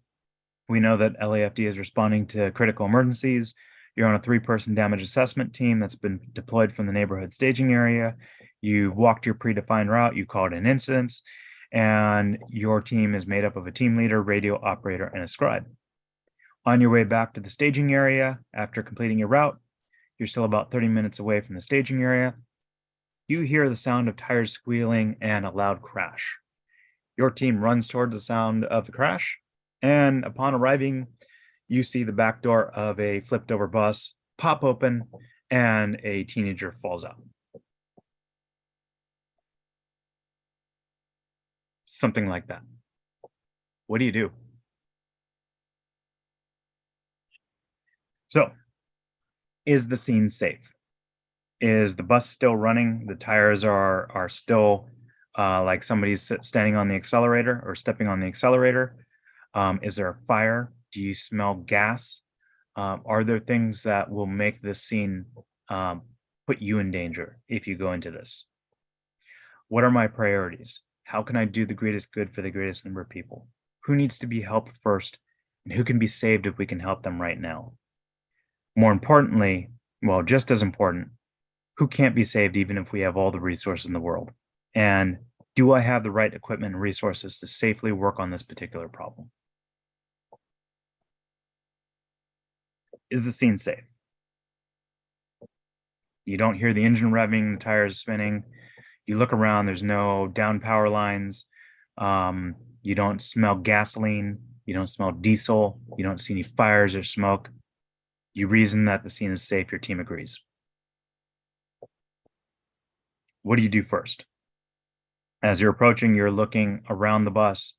We know that LAFD is responding to critical emergencies. You're on a 3-person damage assessment team that's been deployed from the neighborhood staging area. You've walked your predefined route. You called in incidents, and your team is made up of a team leader, radio operator, and a scribe. On your way back to the staging area, after completing your route, you're still about 30 minutes away from the staging area. You hear the sound of tires squealing and a loud crash. Your team runs towards the sound of the crash, and upon arriving, you see the back door of a flipped over bus pop open and a teenager falls out. Something like that. What do you do? So, is the scene safe? Is the bus still running? The tires are still like somebody's standing on the accelerator or stepping on the accelerator? Is there a fire? Do you smell gas? Are there things that will make this scene put you in danger if you go into this? What are my priorities? How can I do the greatest good for the greatest number of people? Who needs to be helped first, and who can be saved if we can help them right now? More importantly, well, just as important, who can't be saved even if we have all the resources in the world? And do I have the right equipment and resources to safely work on this particular problem? Is the scene safe? You don't hear the engine revving, the tires spinning. You look around, there's no down power lines. You don't smell gasoline. You don't smell diesel. You don't see any fires or smoke. You reason that the scene is safe. Your team agrees. What do you do first? As you're approaching, you're looking around the bus.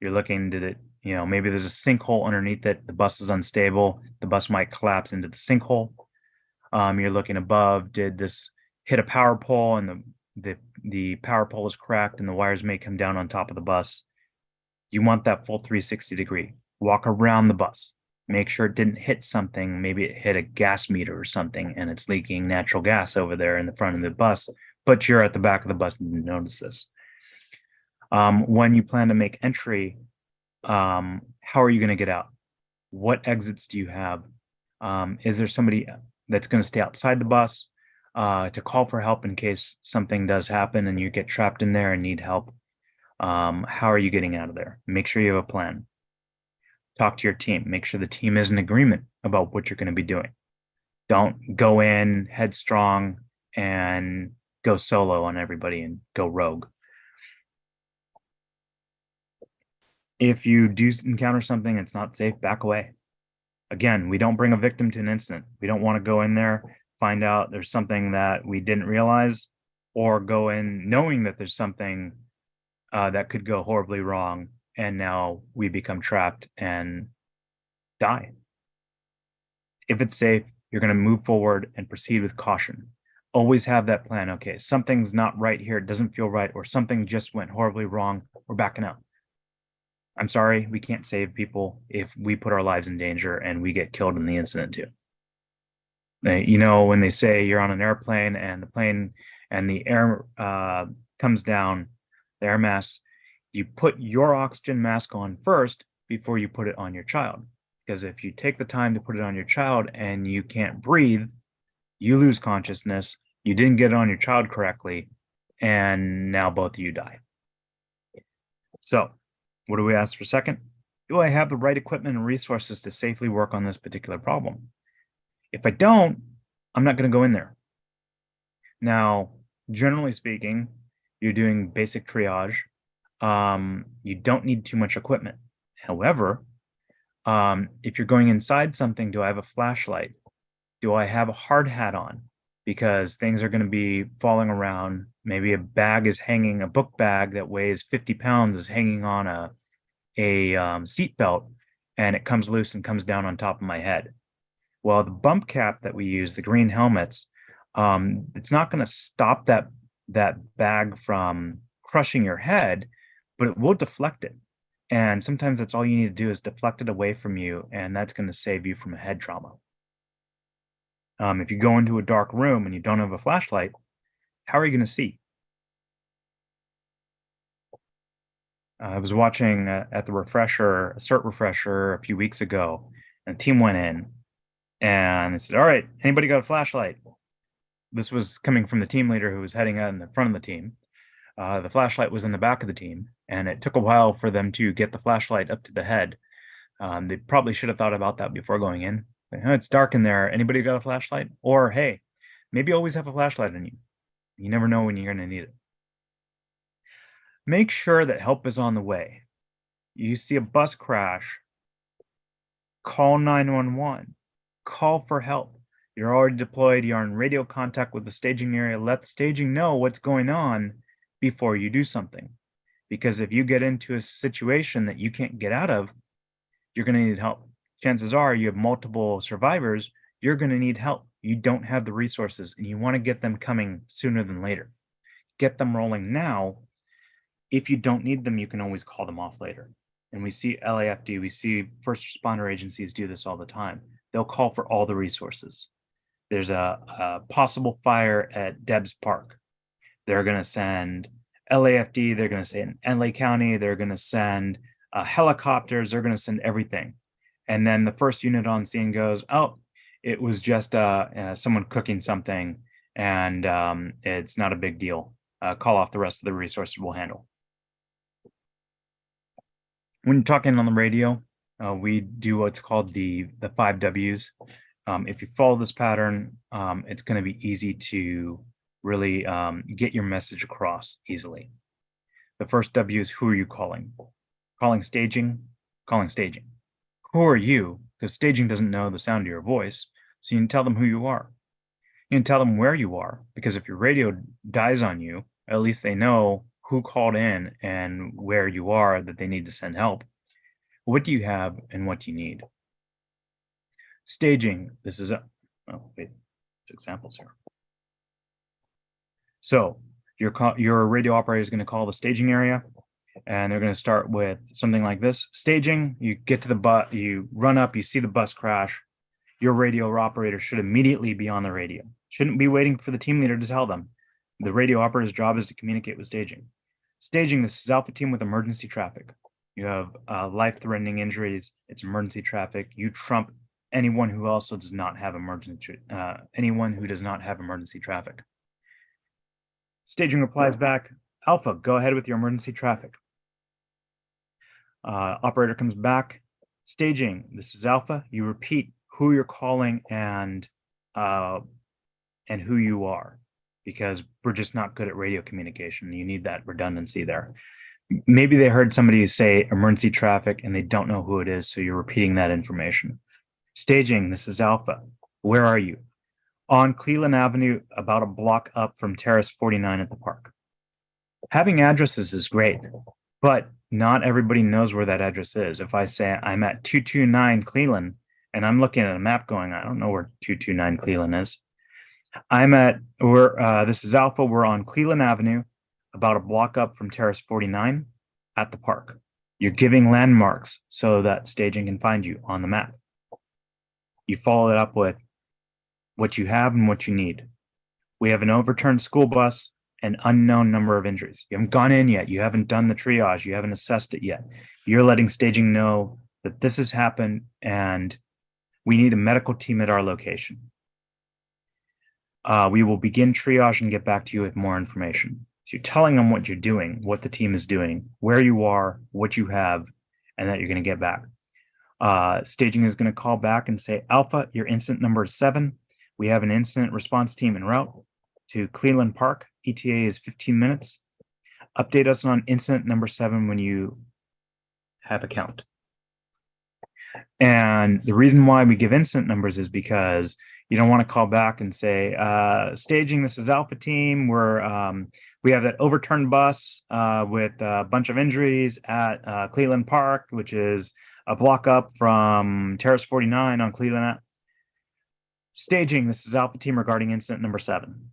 You're looking, did it, maybe there's a sinkhole underneath it. The bus is unstable. The bus might collapse into the sinkhole. You're looking above. Did this hit a power pole and the power pole is cracked and the wires may come down on top of the bus? You want that full 360 degree. Walk around the bus. Make sure it didn't hit something. Maybe it hit a gas meter or something and it's leaking natural gas over there in the front of the bus, but you're at the back of the bus and didn't notice this. When you plan to make entry, how are you going to get out? What exits do you have? Is there somebody that's going to stay outside the bus to call for help in case something does happen and you get trapped in there and need help? How are you getting out of there? Make sure you have a plan. Talk to your team. Make sure the team is in agreement about what you're going to be doing. Don't go in headstrong and go solo on everybody and go rogue. If you do encounter something that's not safe, back away. Again, we don't bring a victim to an incident. We don't want to go in there, find out there's something that we didn't realize, or go in knowing that there's something that could go horribly wrong, and now we become trapped and die. If it's safe, you're going to move forward and proceed with caution. Always have that plan. Okay, something's not right here. It doesn't feel right, or something just went horribly wrong. We're backing up. I'm sorry, we can't save people if we put our lives in danger and we get killed in the incident too. You know, when they say you're on an airplane and the plane and the air comes down, the air mask, you put your oxygen mask on first before you put it on your child. Because if you take the time to put it on your child and you can't breathe, you lose consciousness, you didn't get it on your child correctly, and now both of you die. So, what do we ask for second? Do I have the right equipment and resources to safely work on this particular problem? If I don't, I'm not going to go in there. Now, generally speaking, you're doing basic triage. You don't need too much equipment. However, if you're going inside something, do I have a flashlight? Do I have a hard hat on? Because things are going to be falling around. Maybe a bag is hanging, a book bag that weighs 50 pounds is hanging on a seat belt, and it comes loose and comes down on top of my head. Well, the bump cap that we use, the green helmets, it's not going to stop that bag from crushing your head, but it will deflect it. And sometimes that's all you need to do is deflect it away from you, and that's going to save you from a head trauma. If you go into a dark room and you don't have a flashlight, how are you going to see? I was watching at the refresher, a CERT refresher a few weeks ago, and the team went in and they said, all right, anybody got a flashlight? This was coming from the team leader who was heading out in the front of the team. The flashlight was in the back of the team, and it took a while for them to get the flashlight up to the head. They probably should have thought about that before going in. Oh, it's dark in there. Anybody got a flashlight? Or, hey, maybe always have a flashlight on you. You never know when you're going to need it. Make sure that help is on the way. You see a bus crash, call 911. Call for help. You're already deployed. You're in radio contact with the staging area. Let the staging know what's going on before you do something. Because if you get into a situation that you can't get out of, you're going to need help. Chances are you have multiple survivors. You're going to need help. You don't have the resources, and you want to get them coming sooner than later. Get them rolling now. If you don't need them, you can always call them off later. And we see LAFD, we see first responder agencies do this all the time. They'll call for all the resources. There's a possible fire at Debs Park. They're going to send LAFD, they're going to send LA County, they're going to send helicopters, they're going to send everything. And then the first unit on scene goes, oh, it was just someone cooking something, and it's not a big deal. Call off the rest of the resources we'll handle. When you're talking on the radio, we do what's called the 5 Ws. If you follow this pattern, it's going to be easy to really get your message across easily. The first W is who are you calling? Calling staging, calling staging. Who are you? Because staging doesn't know the sound of your voice, so you can tell them who you are. You can tell them where you are, because if your radio dies on you, at least they know who called in and where you are, that they need to send help. What do you have and what do you need? Staging, this is examples here. So your radio operator is going to call the staging area, and they're going to start with something like this. Staging, you get to the bus, you run up, you see the bus crash. Your radio operator should immediately be on the radio. Shouldn't be waiting for the team leader to tell them. The radio operator's job is to communicate with staging. Staging, this is Alpha Team with emergency traffic. You have life-threatening injuries. It's emergency traffic. You trump anyone who also does not have emergency traffic. Staging replies back, Alpha, go ahead with your emergency traffic. Operator comes back, staging, this is Alpha. You repeat who you're calling and who you are, because we're just not good at radio communication. You need that redundancy there. Maybe they heard somebody say emergency traffic and they don't know who it is, so you're repeating that information. Staging, this is Alpha. Where are you? On Cleveland Avenue, about a block up from Terrace 49 at the park. Having addresses is great, but not everybody knows where that address is. If I say I'm at 229 Cleveland and I'm looking at a map going, I don't know where 229 Cleveland is. This is Alpha. We're on Cleveland Avenue, about a block up from Terrace 49 at the park. You're giving landmarks so that staging can find you on the map. You follow it up with what you have and what you need. We have an overturned school bus, an unknown number of injuries. You haven't gone in yet. You haven't done the triage. You haven't assessed it yet. You're letting staging know that this has happened and we need a medical team at our location. We will begin triage and get back to you with more information. So you're telling them what you're doing, what the team is doing, where you are, what you have, and that you're going to get back. Staging is going to call back and say, Alpha, your incident number is 7. We have an incident response team en route to Cleveland Park. ETA is 15 minutes. Update us on incident number 7 when you have a count. And the reason why we give incident numbers is because you don't want to call back and say, staging, this is Alpha team. We have that overturned bus with a bunch of injuries at Cleveland Park, which is a block up from Terrace 49 on Cleveland. Staging, this is Alpha team regarding incident number 7.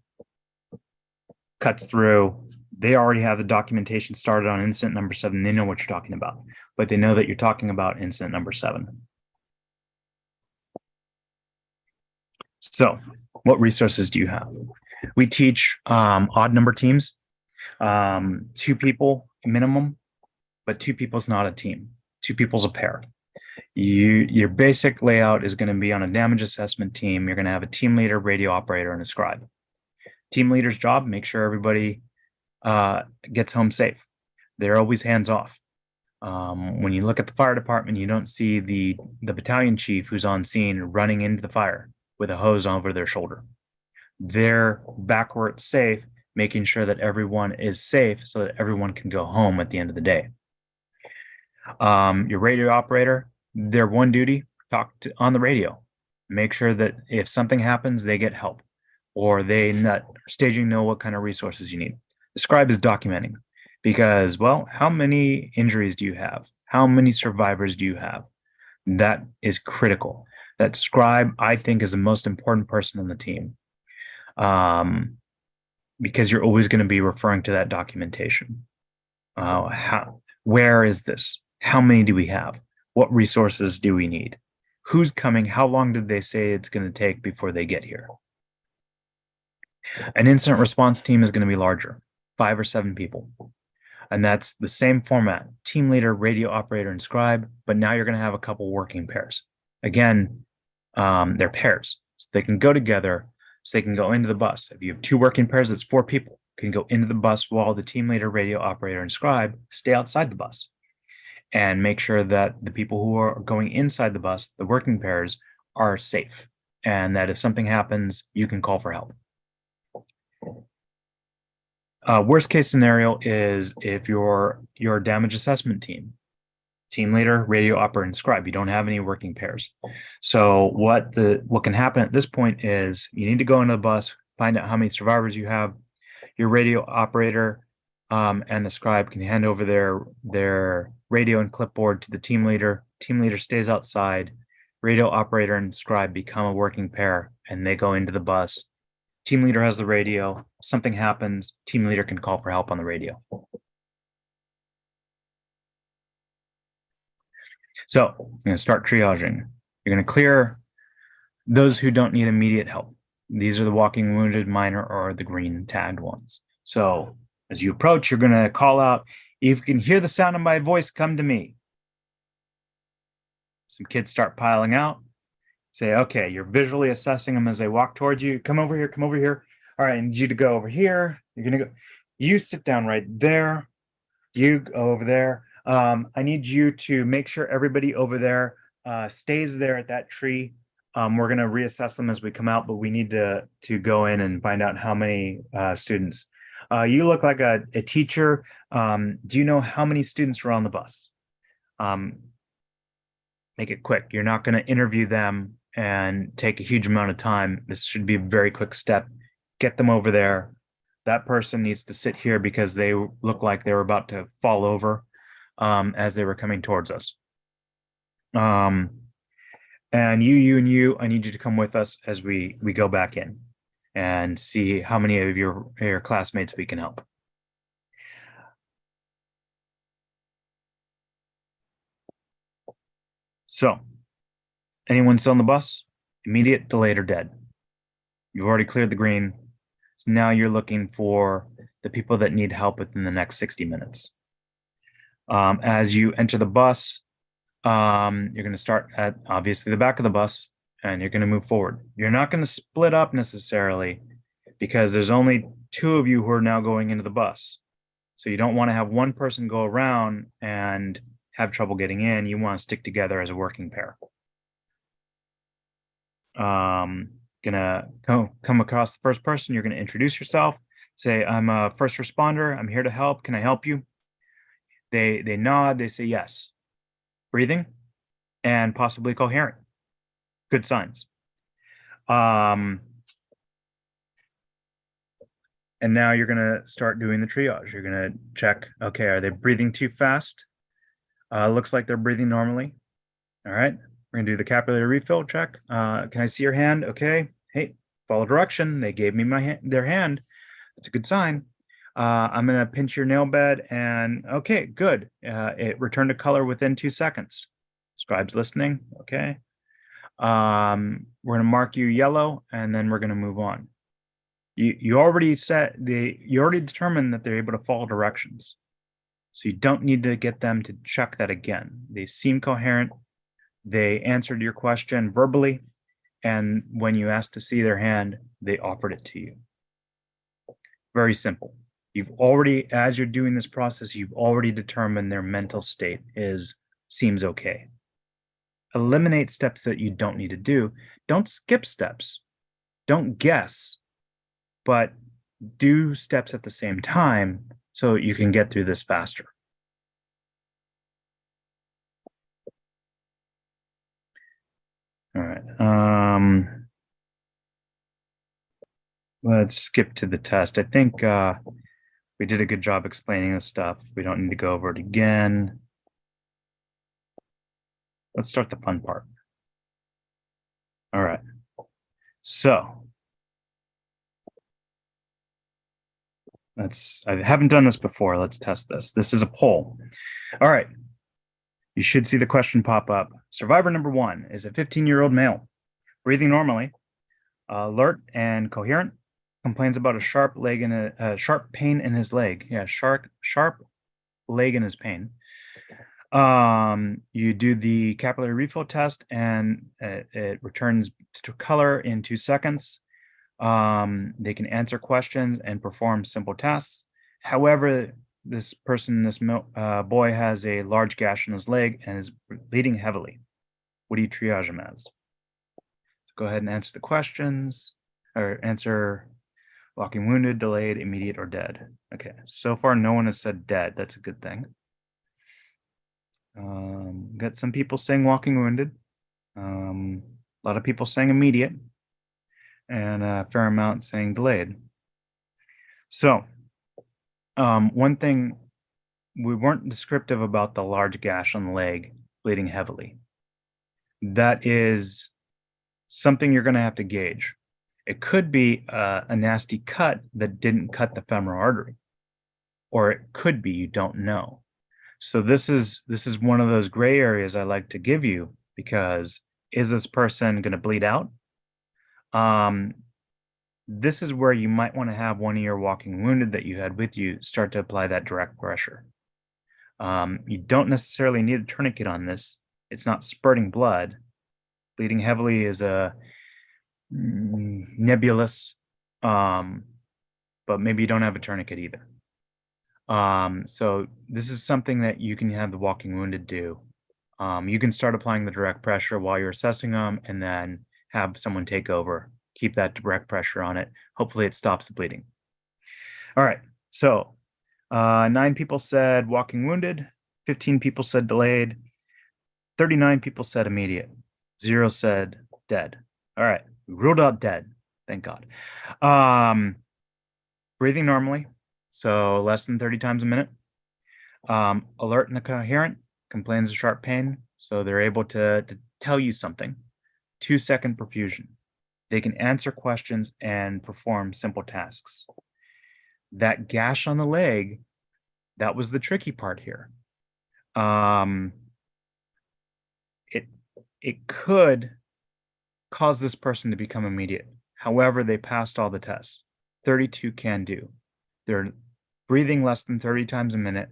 Cuts through. They already have the documentation started on incident number 7. They know what you're talking about, but they know that you're talking about incident number 7. So what resources do you have? We teach odd number teams, 2 people minimum, but 2 people is not a team. 2 people is a pair. Your basic layout is going to be on a damage assessment team. You're going to have a team leader, radio operator, and a scribe. Team leader's job, make sure everybody gets home safe. They're always hands off. When you look at the fire department, you don't see the battalion chief who's on scene running into the fire with a hose over their shoulder. They're back where it's safe, making sure that everyone is safe so that everyone can go home at the end of the day. Your radio operator, their one duty, on the radio. Make sure that if something happens, they get help, or staging know what kind of resources you need. The scribe is documenting because, well, how many injuries do you have? How many survivors do you have? That is critical. That scribe, I think, is the most important person on the team, because you're always going to be referring to that documentation. Where is this? How many do we have? What resources do we need? Who's coming? How long did they say it's going to take before they get here? An incident response team is going to be larger, 5 or 7 people. And that's the same format, team leader, radio operator, and scribe, but now you're going to have a couple working pairs. Again, they're pairs, so they can go together, so they can go into the bus. If you have 2 working pairs, that's 4 people can go into the bus while the team leader, radio operator, and scribe stay outside the bus and make sure that the people who are going inside the bus, the working pairs, are safe, and that if something happens, you can call for help. Worst case scenario is if you're your damage assessment team leader, radio operator, and scribe, you don't have any working pairs. So what can happen at this point is you need to go into the bus, find out how many survivors you have. Your radio operator and the scribe can hand over their radio and clipboard to the team leader. Team leader stays outside. Radio operator and scribe become a working pair, and they go into the bus. Team leader has the radio. Something happens, team leader can call for help on the radio. So I'm going to start triaging. You're going to clear those who don't need immediate help. These are the walking wounded, minor, or the green tagged ones. So as you approach, you're going to call out, if you can hear the sound of my voice, come to me. Some kids start piling out. Say, okay, you're visually assessing them as they walk towards you. Come over here, come over here. All right, I need you to go over here. You're going to go. You sit down right there. You go over there. I need you to make sure everybody over there stays there at that tree. We're going to reassess them as we come out, but we need to go in and find out how many students. You look like a teacher. Do you know how many students are on the bus? Make it quick. You're not going to interview them and take a huge amount of time. This should be a very quick step. Get them over there. That person needs to sit here because they look like they were about to fall over as they were coming towards us. And you, I need you to come with us as we go back in and see how many of your classmates we can help. So, anyone still on the bus? Immediate, delayed, or dead? You've already cleared the green. So now you're looking for the people that need help within the next 60 minutes. As you enter the bus, you're going to start at obviously the back of the bus and you're going to move forward. You're not going to split up necessarily because there's only 2 of you who are now going into the bus. So you don't want to have one person go around and have trouble getting in. You want to stick together as a working pair. Gonna come across the first person. You're going to introduce yourself. Say, I'm a first responder. I'm here to help. Can I help you? They nod. They say yes. Breathing and possibly coherent. Good signs. And now you're going to start doing the triage. You're going to check, okay, are they breathing too fast? Looks like they're breathing normally. All right. We're going to do the capillary refill check. Can I see your hand? Okay. Hey, follow direction. They gave me their hand. That's a good sign. I'm going to pinch your nail bed and okay, good. It returned to color within 2 seconds. Scribe's listening. Okay. We're going to mark you yellow and then we're going to move on. You already determined that they're able to follow directions. So you don't need to get them to check that again. They seem coherent. They answered your question verbally. And when you asked to see their hand, they offered it to you. Very simple. As you're doing this process, you've already determined their mental state seems okay. Eliminate steps that you don't need to do. Don't skip steps. Don't guess, but do steps at the same time so you can get through this faster. All right. Let's skip to the test. I think we did a good job explaining this stuff. We don't need to go over it again. Let's start the fun part. All right. So I haven't done this before. Let's test this. This is a poll. All right. You should see the question pop up. Survivor number 1 is a 15-year-old male, breathing normally, alert and coherent, complains about a sharp pain in his leg. Yeah, sharp leg in his pain. You do the capillary refill test and it returns to color in 2 seconds. They can answer questions and perform simple tasks. However, this boy has a large gash in his leg and is bleeding heavily. What do you triage him as? So go ahead and answer the questions or answer walking wounded, delayed, immediate, or dead. Okay, so far no one has said dead. That's a good thing. Got some people saying walking wounded. A lot of people saying immediate and a fair amount saying delayed. So one thing, we weren't descriptive about the large gash on the leg bleeding heavily. That is something you're going to have to gauge. It could be a nasty cut that didn't cut the femoral artery, or it could be you don't know. So this is one of those gray areas I like to give you, because is this person going to bleed out? This is where you might want to have one of your walking wounded that you had with you start to apply that direct pressure. You don't necessarily need a tourniquet on this. It's not spurting blood. Bleeding heavily is a nebulous, but maybe you don't have a tourniquet either. So this is something that you can have the walking wounded do. You can start applying the direct pressure while you're assessing them and then have someone take over, keep that direct pressure on it. Hopefully it stops the bleeding. All right, so 9 people said walking wounded, 15 people said delayed, 39 people said immediate, 0 said dead. All right, we ruled out dead, thank God. breathing normally, so less than 30 times a minute. Alert and coherent, complains of sharp pain, so they're able to tell you something. 2-second perfusion. They can answer questions and perform simple tasks. That gash on the leg, that was the tricky part here. It could cause this person to become immediate. However, they passed all the tests. 32 can do. They're breathing less than 30 times a minute.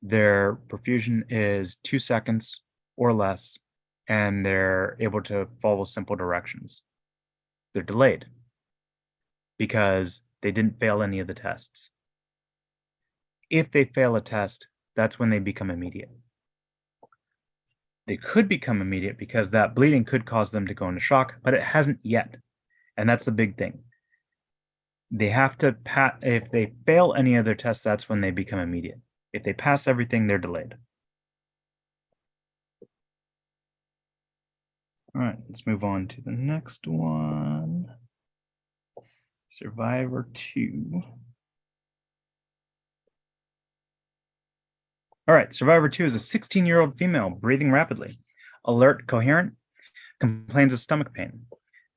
Their perfusion is 2 seconds or less, and they're able to follow simple directions. They're delayed because they didn't fail any of the tests. If they fail a test, that's when they become immediate. They could become immediate because that bleeding could cause them to go into shock, but it hasn't yet. And that's the big thing. They have to if they fail any of their tests, that's when they become immediate. If they pass everything, they're delayed. All right, let's move on to the next one. Survivor 2. All right, Survivor 2 is a 16-year-old female breathing rapidly, alert, coherent, complains of stomach pain,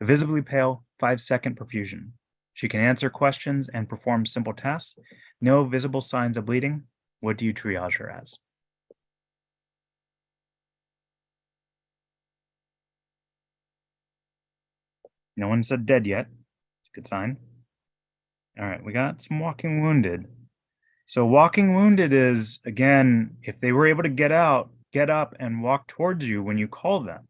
visibly pale, 5-second perfusion. She can answer questions and perform simple tasks. No visible signs of bleeding. What do you triage her as? No one said dead yet. It's a good sign. All right, we got some walking wounded. So walking wounded is, again, if they were able to get up and walk towards you when you call them.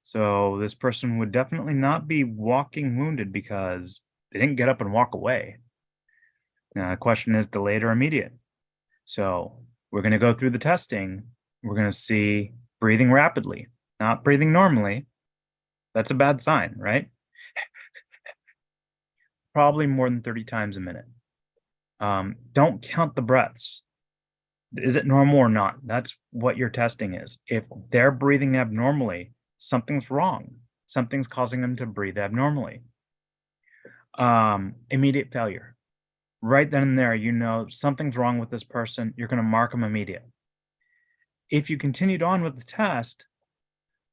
So this person would definitely not be walking wounded because they didn't get up and walk away. Now the question is delayed or immediate. So we're going to go through the testing. We're going to see breathing rapidly, not breathing normally. That's a bad sign, right? Probably more than 30 times a minute. Don't count the breaths. Is it normal or not? That's what your testing is. If they're breathing abnormally, something's wrong. Something's causing them to breathe abnormally. Immediate failure. Right then and there, you know something's wrong with this person. You're going to mark them immediate. If you continued on with the test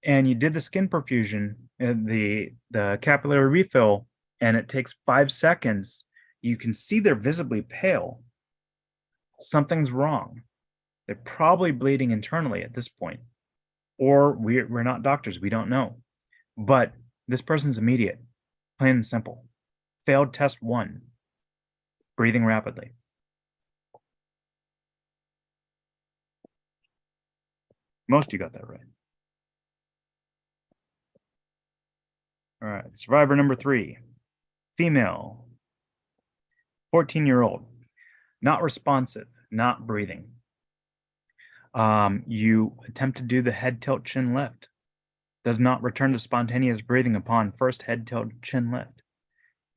and you did the skin perfusion, the capillary refill, and it takes 5 seconds, you can see they're visibly pale. Something's wrong. They're probably bleeding internally at this point. Or we're not doctors, we don't know. But this person's immediate, plain and simple. Failed test 1, breathing rapidly. Most of you got that right. All right, survivor number 3, female, 14-year-old, not responsive, not breathing. You attempt to do the head tilt chin lift, does not return to spontaneous breathing upon first head tilt chin lift.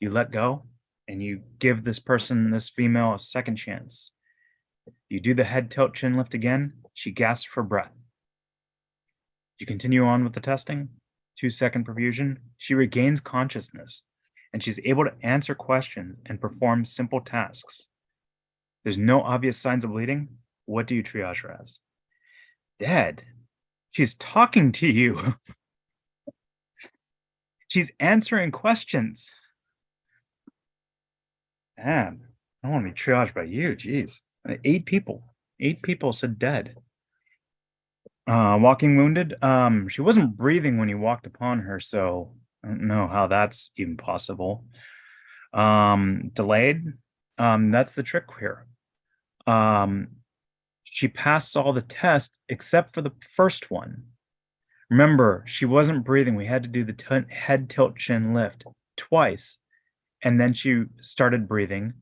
You let go and you give this female, a second chance. You do the head tilt chin lift again, she gasps for breath. You continue on with the testing, 2-second perfusion, she regains consciousness and she's able to answer questions and perform simple tasks. There's no obvious signs of bleeding. What do you triage her as? Dead. She's talking to you. She's answering questions. Man, I don't want to be triaged by you. Jeez. 8 people said dead. Walking wounded. She wasn't breathing when you walked upon her, so I don't know how that's even possible. Delayed. That's the trick here. She passed all the tests except for the first one. Remember, she wasn't breathing. We had to do the head tilt chin lift twice, and then she started breathing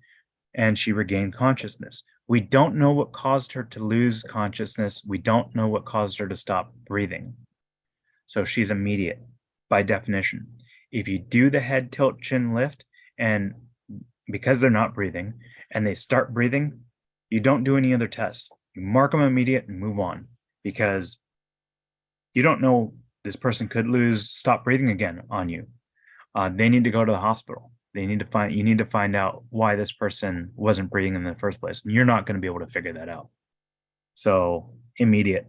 and she regained consciousness. We don't know what caused her to lose consciousness. We don't know what caused her to stop breathing. So she's immediate by definition. If you do the head tilt chin lift, and because they're not breathing and they start breathing, you don't do any other tests. You mark them immediate and move on, because you don't know, this person could stop breathing again on you. They need to go to the hospital. You need to find out why this person wasn't breathing in the first place. And you're not going to be able to figure that out. So immediate.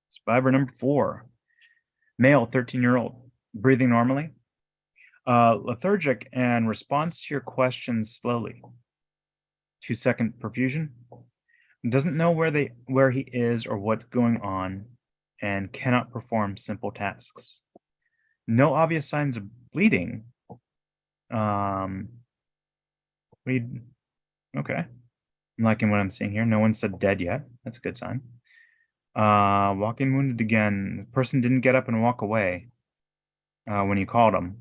Survivor number 4, male, 13-year-old, breathing normally, lethargic and responds to your questions slowly. 2-second perfusion. Doesn't know where he is or what's going on, and cannot perform simple tasks. No obvious signs of bleeding. Okay. I'm liking what I'm seeing here. No one said dead yet. That's a good sign. Walking wounded again. The person didn't get up and walk away when you called him.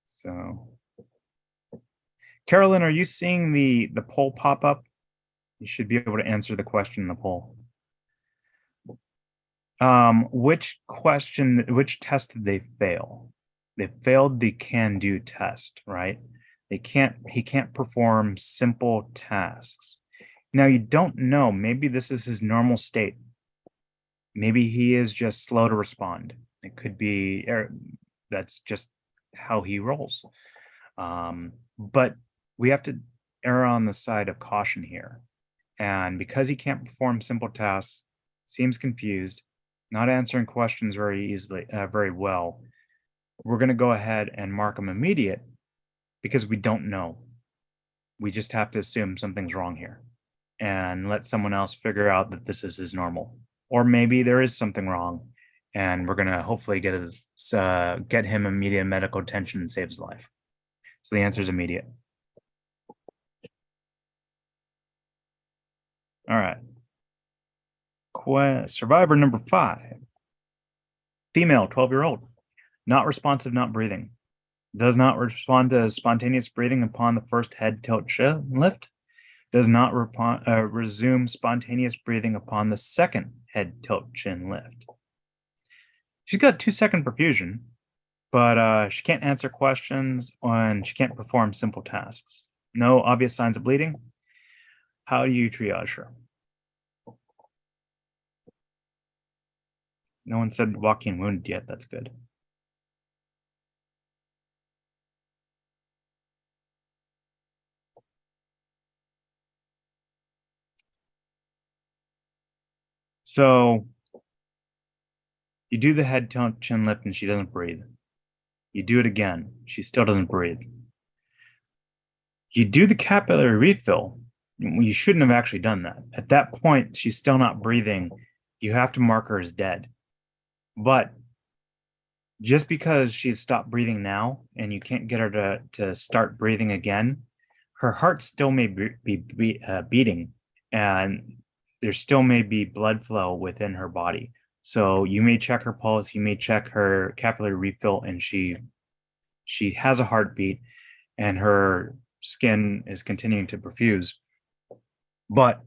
So, Carolyn, are you seeing the poll pop up? You should be able to answer the question in the poll. Which test did they fail? They failed the can-do test, right? He can't perform simple tasks. Now, you don't know, maybe this is his normal state. Maybe he is just slow to respond. It could be, that's just how he rolls. But we have to err on the side of caution here. And because he can't perform simple tasks, seems confused, not answering questions very well, we're going to go ahead and mark him immediate because we don't know. We just have to assume something's wrong here and let someone else figure out that this is his normal. Or maybe there is something wrong and we're going to hopefully get him immediate medical attention and save his life. So the answer is immediate. All right. Survivor number 5. Female, 12-year-old. Not responsive, not breathing. Does not respond to spontaneous breathing upon the first head tilt chin lift. Does not resume spontaneous breathing upon the second head tilt chin lift. She's got 2-second perfusion, but she can't answer questions and she can't perform simple tasks. No obvious signs of bleeding. How do you triage her? No one said walking wounded yet. That's good. So you do the head tilt chin lift and she doesn't breathe. You do it again. She still doesn't breathe. You do the capillary refill. You shouldn't have actually done that. At that point, she's still not breathing. You have to mark her as dead. But just because she's stopped breathing now and you can't get her to start breathing again, her heart still may be beating and there still may be blood flow within her body. So you may check her pulse, you may check her capillary refill, and she has a heartbeat and her skin is continuing to perfuse. But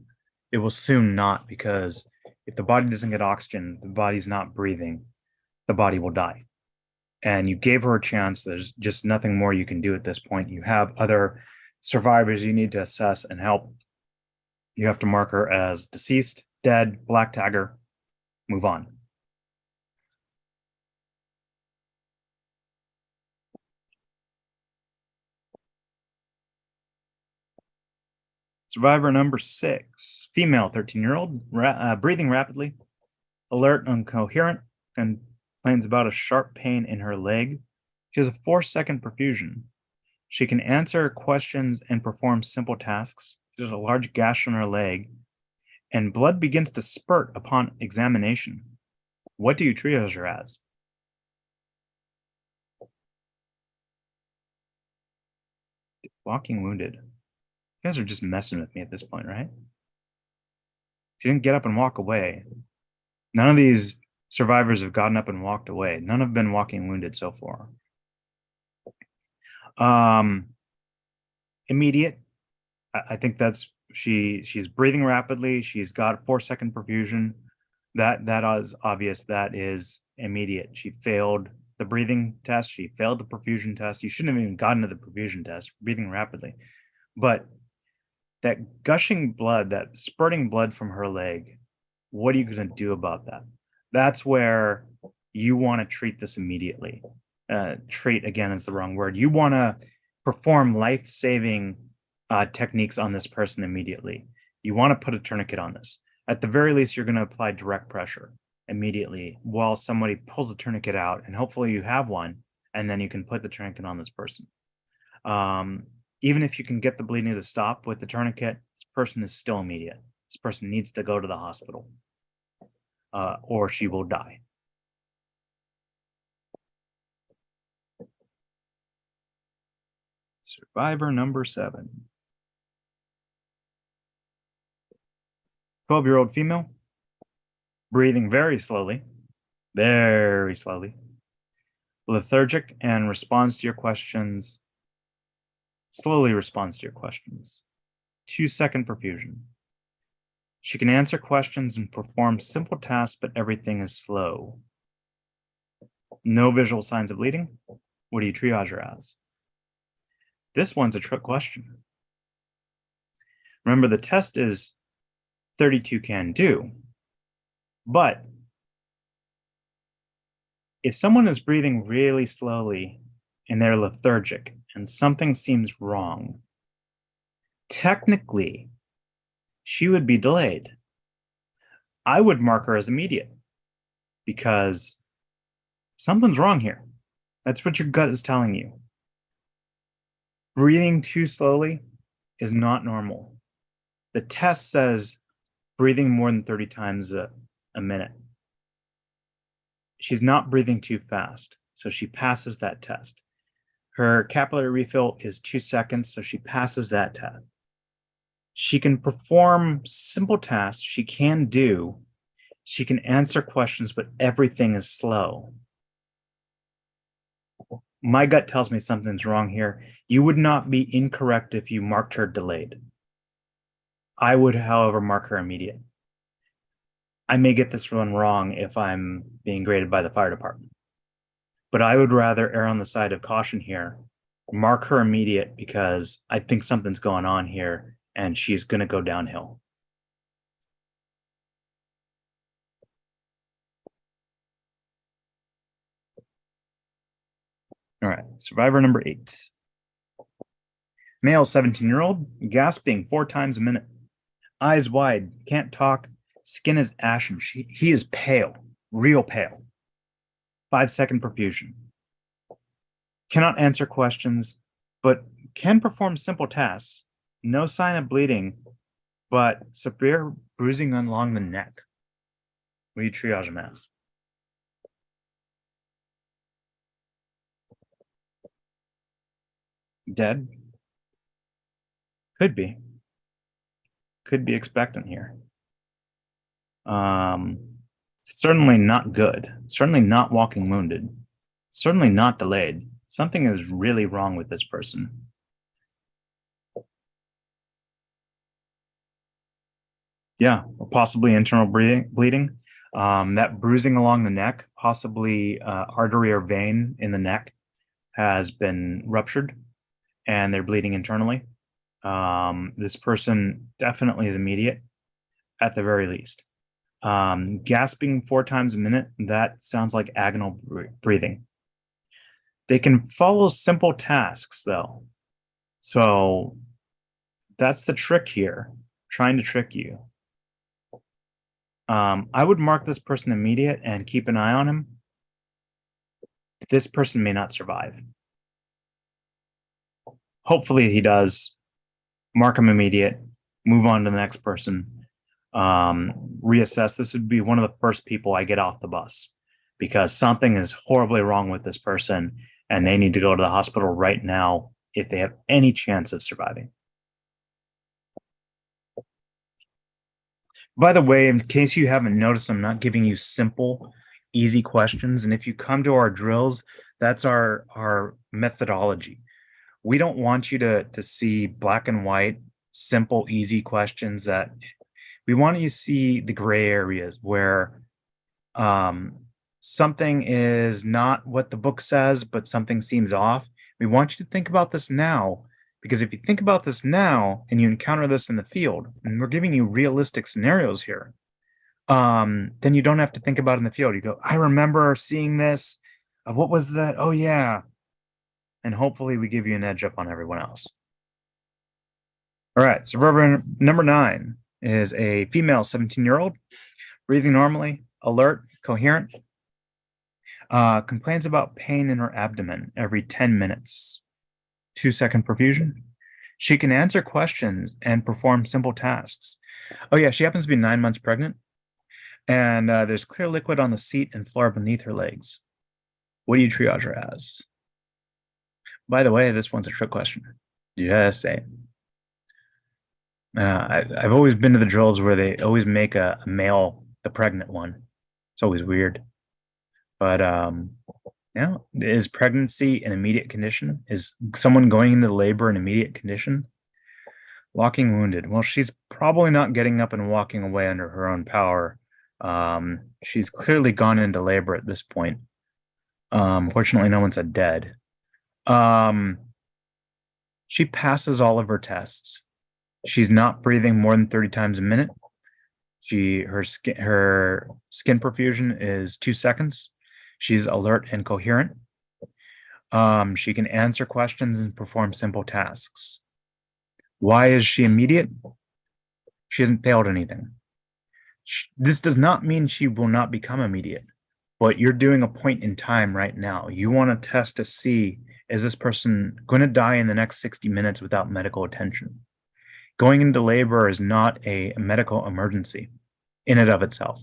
it will soon not, because if the body doesn't get oxygen, the body's not breathing, the body will die. And you gave her a chance. There's just nothing more you can do at this point. You have other survivors you need to assess and help. You have to mark her as deceased, dead, black tagger, move on. Survivor number 6, female, 13-year-old, breathing rapidly, alert, incoherent, and complains about a sharp pain in her leg. She has a 4-second perfusion. She can answer questions and perform simple tasks. She has a large gash on her leg, and blood begins to spurt upon examination. What do you triage her as? Walking wounded. You guys are just messing with me at this point, right? She didn't get up and walk away. None of these survivors have gotten up and walked away. None have been walking wounded so far. Immediate. I think that's she's breathing rapidly. She's got 4-second perfusion. That is obvious. That is immediate. She failed the breathing test. She failed the perfusion test. You shouldn't have even gotten to the perfusion test, breathing rapidly. But that gushing blood, that spurting blood from her leg, What are you going to do about that? That's where you want to treat this immediately. Treat, again, is the wrong word. You want to perform life-saving techniques on this person immediately. You want to put a tourniquet on this. At the very least, you're going to apply direct pressure immediately while somebody pulls a tourniquet out, and hopefully you have one, and then you can put the tourniquet on this person. Even if you can get the bleeding to stop with the tourniquet, this person is still immediate. This person needs to go to the hospital, or she will die. Survivor number 7. 12-year-old female, breathing very slowly, lethargic, and responds to your questions, slowly responds to your questions. 2-second perfusion. She can answer questions and perform simple tasks, but everything is slow. No visual signs of bleeding. What do you triage her as? This one's a trick question. Remember, the test is 32 can do, but if someone is breathing really slowly and they're lethargic and something seems wrong, technically, she would be delayed. I would mark her as immediate because something's wrong here. That's what your gut is telling you. Breathing too slowly is not normal. The test says breathing more than 30 times a minute. She's not breathing too fast, so she passes that test. Her capillary refill is 2 seconds, so she passes that test. She can perform simple tasks, she can answer questions, but everything is slow. My gut tells me something's wrong here. You would not be incorrect if you marked her delayed. I would, however, mark her immediate. I may get this one wrong if I'm being graded by the fire department, but I would rather err on the side of caution here. Mark her immediate because I think something's going on here and she's going to go downhill. All right, survivor number 8. Male, 17-year-old, gasping 4 times a minute. Eyes wide, can't talk, skin is ashen. He is pale, real pale. 5-second perfusion. Cannot answer questions, but can perform simple tasks. No sign of bleeding, but severe bruising along the neck. What do you triage him as? Dead? Could be. Could be expectant here. Certainly not good. Certainly not walking wounded. Certainly not delayed. Something is really wrong with this person. Yeah, possibly internal bleeding. That bruising along the neck, possibly artery or vein in the neck has been ruptured and they're bleeding internally. This person definitely is immediate at the very least. Gasping 4 times a minute, that sounds like agonal breathing. They can follow simple tasks though. So that's the trick here, trying to trick you. I would mark this person immediate and keep an eye on him. This person may not survive. Hopefully he does. Mark him immediate, move on to the next person, reassess. This would be one of the first people I get off the bus because something is horribly wrong with this person and they need to go to the hospital right now if they have any chance of surviving. By the way, in case you haven't noticed, I'm not giving you simple, easy questions. And if you come to our drills, that's our methodology. We don't want you to see black and white, simple, easy questions. That we want you to see the gray areas where something is not what the book says, but something seems off. We want you to think about this now, because if you think about this now and you encounter this in the field, and we're giving you realistic scenarios here, then you don't have to think about it in the field. You go, I remember seeing this. What was that? Oh yeah. And hopefully we give you an edge up on everyone else. All right, survivor number 9 is a female 17-year-old, breathing normally, alert, coherent, complains about pain in her abdomen every 10 minutes, 2-second perfusion. She can answer questions and perform simple tasks. Oh yeah, she happens to be 9 months pregnant, and there's clear liquid on the seat and floor beneath her legs. What do you triage her as? By the way, this one's a trick question. Just say it. I've always been to the drills where they always make a male the pregnant one. It's always weird. But is pregnancy an immediate condition? Is someone going into labor an immediate condition? Walking wounded. Well, she's probably not getting up and walking away under her own power. She's clearly gone into labor at this point. Fortunately, no one said dead. She passes all of her tests. She's not breathing more than 30 times a minute. Her skin perfusion is 2 seconds. She's alert and coherent. She can answer questions and perform simple tasks. Why is she immediate? She hasn't failed anything. This does not mean she will not become immediate, but you're doing a point in time right now. You want to test to see, is this person going to die in the next 60 minutes without medical attention? Going into labor is not a medical emergency in and of itself.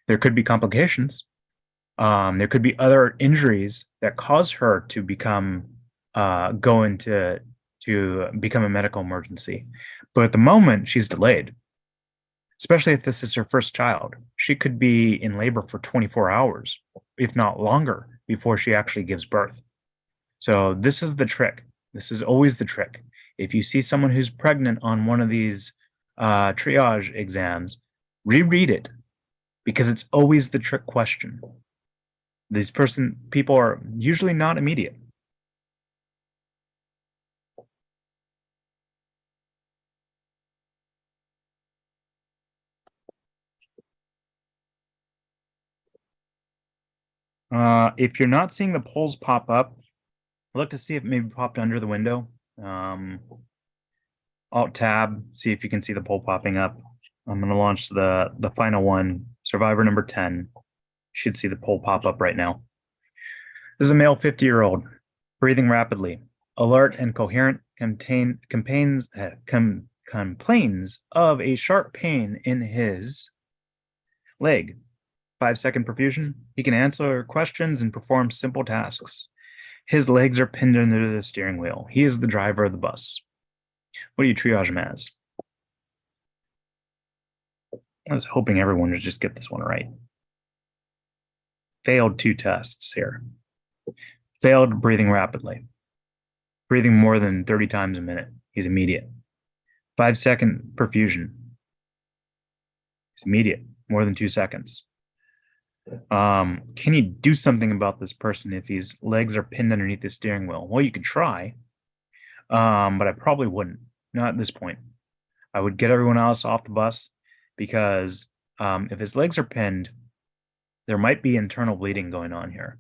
There could be complications. There could be other injuries that cause her to become become a medical emergency. But at the moment, she's delayed, especially if this is her first child. She could be in labor for 24 hours, if not longer, before she actually gives birth. So this is the trick. This is always the trick. If you see someone who's pregnant on one of these triage exams, reread it, because it's always the trick question. People are usually not immediate. If you're not seeing the polls pop up, look to see if it maybe popped under the window. Alt tab, see if you can see the poll popping up. I'm going to launch the final one, survivor number 10. Should see the poll pop up right now. This is a male 50-year-old, breathing rapidly, alert and coherent, complains of a sharp pain in his leg. 5-second perfusion. He can answer questions and perform simple tasks. His legs are pinned under the steering wheel. He is the driver of the bus. What do you triage him as? I was hoping everyone would just get this one right. Failed 2 tests here. Failed breathing rapidly. Breathing more than 30 times a minute. He's immediate. 5-second perfusion. He's immediate. More than 2 seconds. Can you do something about this person if his legs are pinned underneath the steering wheel? Well, you could try, but I probably wouldn't. Not at this point. I would get everyone else off the bus, because if his legs are pinned, there might be internal bleeding going on here.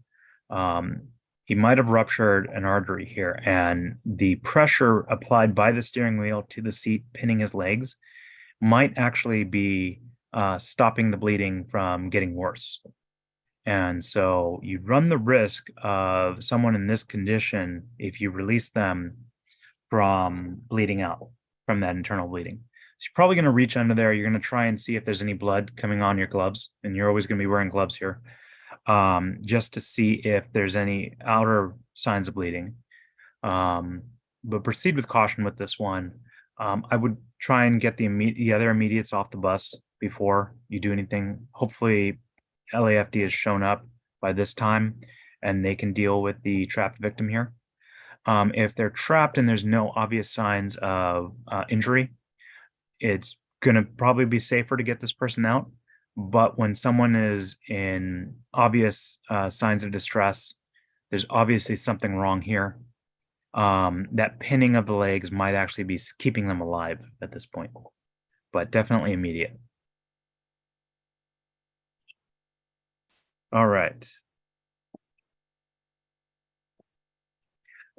He might have ruptured an artery here, and the pressure applied by the steering wheel to the seat pinning his legs might actually be stopping the bleeding from getting worse. And so you run the risk of someone in this condition if you release them from bleeding out from that internal bleeding. So you're probably going to reach under there. You're going to try and see if there's any blood coming on your gloves, and you're always going to be wearing gloves here, just to see if there's any outer signs of bleeding. But proceed with caution with this one. I would try and get the other immediates off the bus before you do anything. Hopefully LAFD has shown up by this time and they can deal with the trapped victim here. If they're trapped and there's no obvious signs of injury, it's going to probably be safer to get this person out. But when someone is in obvious signs of distress, there's obviously something wrong here. That pinning of the legs might actually be keeping them alive at this point, but definitely immediate. All right.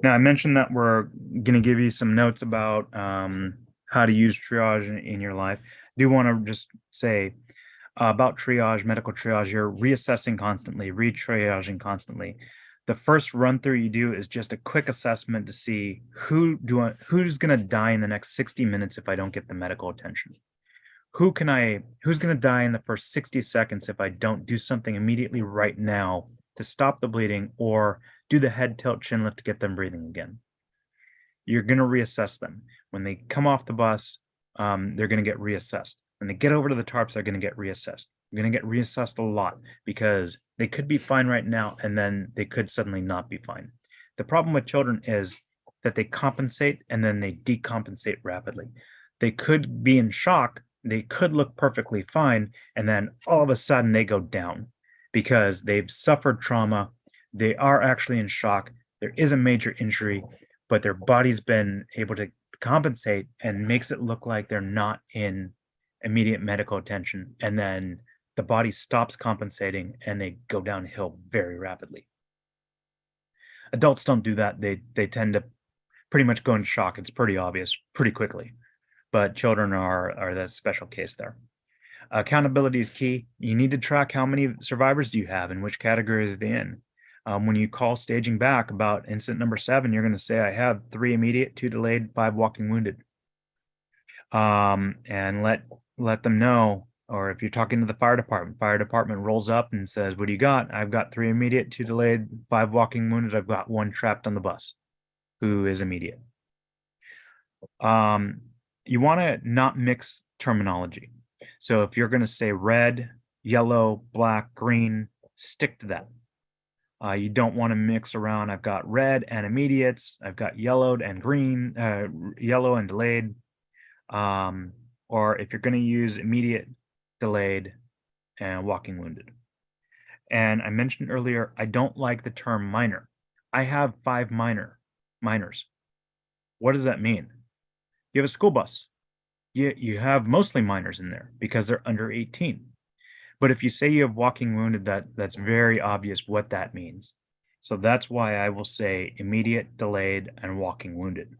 Now, I mentioned that we're going to give you some notes about how to use triage in your life. I do want to just say about triage, medical triage, you're reassessing constantly, re-triaging constantly. The first run through you do is just a quick assessment to see who's going to die in the next 60 minutes if I don't get the medical attention. Who's going to die in the first 60 seconds if I don't do something immediately right now to stop the bleeding or do the head tilt chin lift to get them breathing again. You're going to reassess them. When they come off the bus, they're going to get reassessed. When they get over to the tarps, they're going to get reassessed. They're going to get reassessed a lot because they could be fine right now and then they could suddenly not be fine. The problem with children is that they compensate and then they decompensate rapidly. They could be in shock. They could look perfectly fine. And then all of a sudden they go down because they've suffered trauma. They are actually in shock. There is a major injury, but their body's been able to compensate and makes it look like they're not in immediate medical attention. And then the body stops compensating and they go downhill very rapidly. Adults don't do that. They tend to pretty much go in shock. It's pretty obvious pretty quickly, but children are the special case there. Accountability is key. You need to track how many survivors do you have and which categories are they in. When you call staging back about incident number 7, you're going to say, I have 3 immediate, 2 delayed, 5 walking wounded. And let them know, or if you're talking to the fire department rolls up and says, what do you got? I've got 3 immediate, 2 delayed, 5 walking wounded. I've got 1 trapped on the bus who is immediate. You want to not mix terminology. So if you're going to say red, yellow, black, green, stick to that. You don't want to mix around. I've got red and immediates. I've got yellowed and green, yellow and delayed. Or if you're going to use immediate, delayed, and walking wounded. And I mentioned earlier, I don't like the term minor. I have 5 minors. What does that mean? You have a school bus. You have mostly minors in there because they're under 18. But if you say you have walking wounded, that's very obvious what that means. So that's why I will say immediate, delayed, and walking wounded.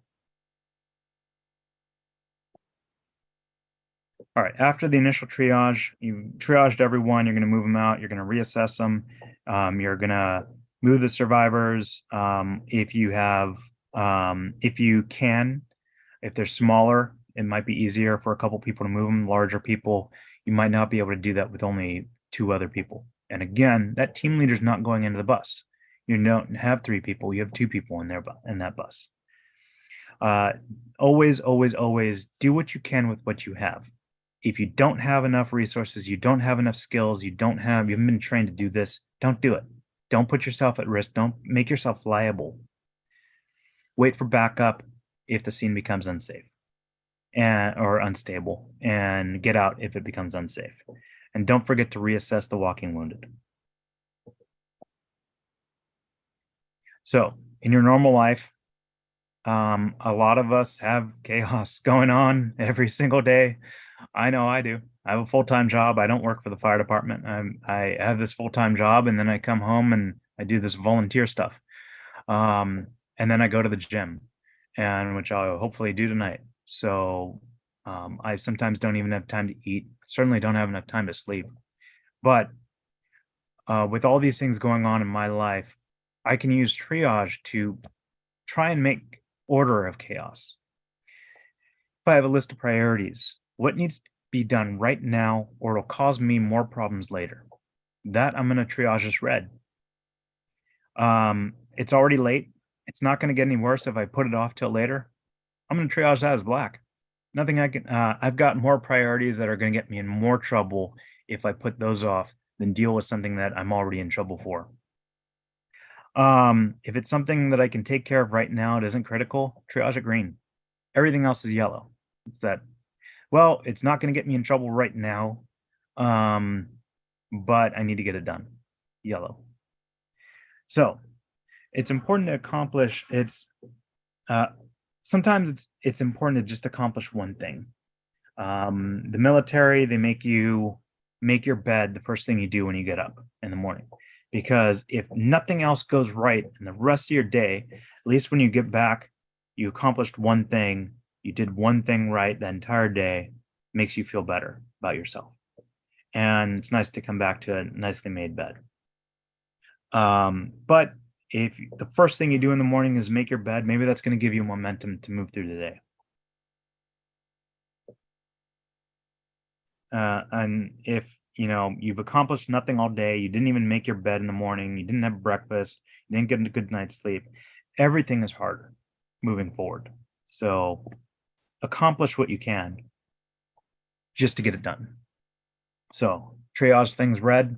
All right, after the initial triage, you triaged everyone, you're going to move them out, you're going to reassess them, you're going to move the survivors if you can. If they're smaller, it might be easier for a couple people to move them. Larger people, you might not be able to do that with only 2 other people. And again, that team leader is not going into the bus. You don't have 3 people, you have 2 people in that bus. Always do what you can with what you have. If you don't have enough resources, you don't have enough skills, you haven't been trained to do this, don't do it. Don't put yourself at risk. Don't make yourself liable. Wait for backup if the scene becomes unsafe or unstable, and get out if it becomes unsafe. And don't forget to reassess the walking wounded. So in your normal life, a lot of us have chaos going on every single day. I know I do. I have a full-time job. I don't work for the fire department. I have this full-time job, and then I come home and I do this volunteer stuff. And then I go to the gym, and which I'll hopefully do tonight. So I sometimes don't even have time to eat. Certainly don't have enough time to sleep. But with all these things going on in my life, I can use triage to try and make order of chaos. If I have a list of priorities, what needs to be done right now, or it'll cause me more problems later? That I'm going to triage as red. It's already late. It's not going to get any worse if I put it off till later. I'm going to triage that as black. Nothing I can, I've got more priorities that are going to get me in more trouble if I put those off than deal with something that I'm already in trouble for. If it's something that I can take care of right now, it isn't critical, triage it green. Everything else is yellow. It's that, well, it's not going to get me in trouble right now, but I need to get it done. Yellow. So it's important to accomplish. Sometimes it's important to just accomplish one thing. The military, they make you make your bed the first thing you do when you get up in the morning. Because if nothing else goes right in the rest of your day, at least when you get back, you accomplished one thing, you did one thing right the entire day, makes you feel better about yourself. And it's nice to come back to a nicely made bed. But if the first thing you do in the morning is make your bed, maybe that's going to give you momentum to move through the day. And if you've accomplished nothing all day, you didn't even make your bed in the morning, you didn't have breakfast, you didn't get a good night's sleep, everything is harder moving forward. So accomplish what you can just to get it done. So triage things red.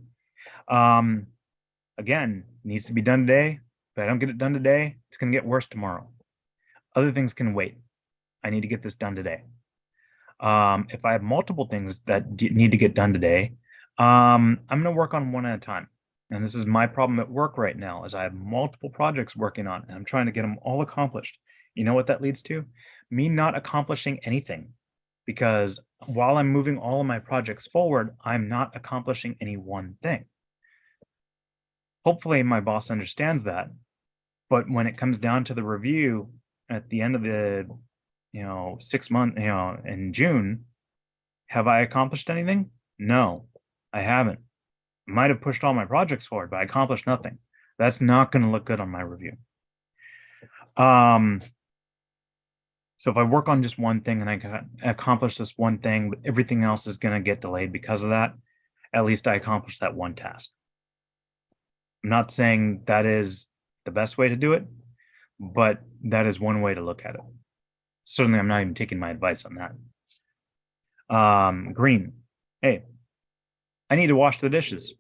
Again, needs to be done today. If I don't get it done today, it's going to get worse tomorrow. Other things can wait. I need to get this done today. If I have multiple things that need to get done today, I'm going to work on one at a time. And this is my problem at work right now, is I have multiple projects working on, and I'm trying to get them all accomplished. You know what that leads to? Me not accomplishing anything, because while I'm moving all of my projects forward, I'm not accomplishing any one thing. Hopefully my boss understands that. But when it comes down to the review at the end of the 6 month, in June, have I accomplished anything? No, I haven't. I might have pushed all my projects forward, but I accomplished nothing. That's not going to look good on my review. So if I work on just one thing and I accomplish this one thing, but everything else is going to get delayed because of that, at least I accomplished that one task. I'm not saying that is the best way to do it, but that is one way to look at it. Certainly, I'm not even taking my advice on that. Green. Hey, I need to wash the dishes.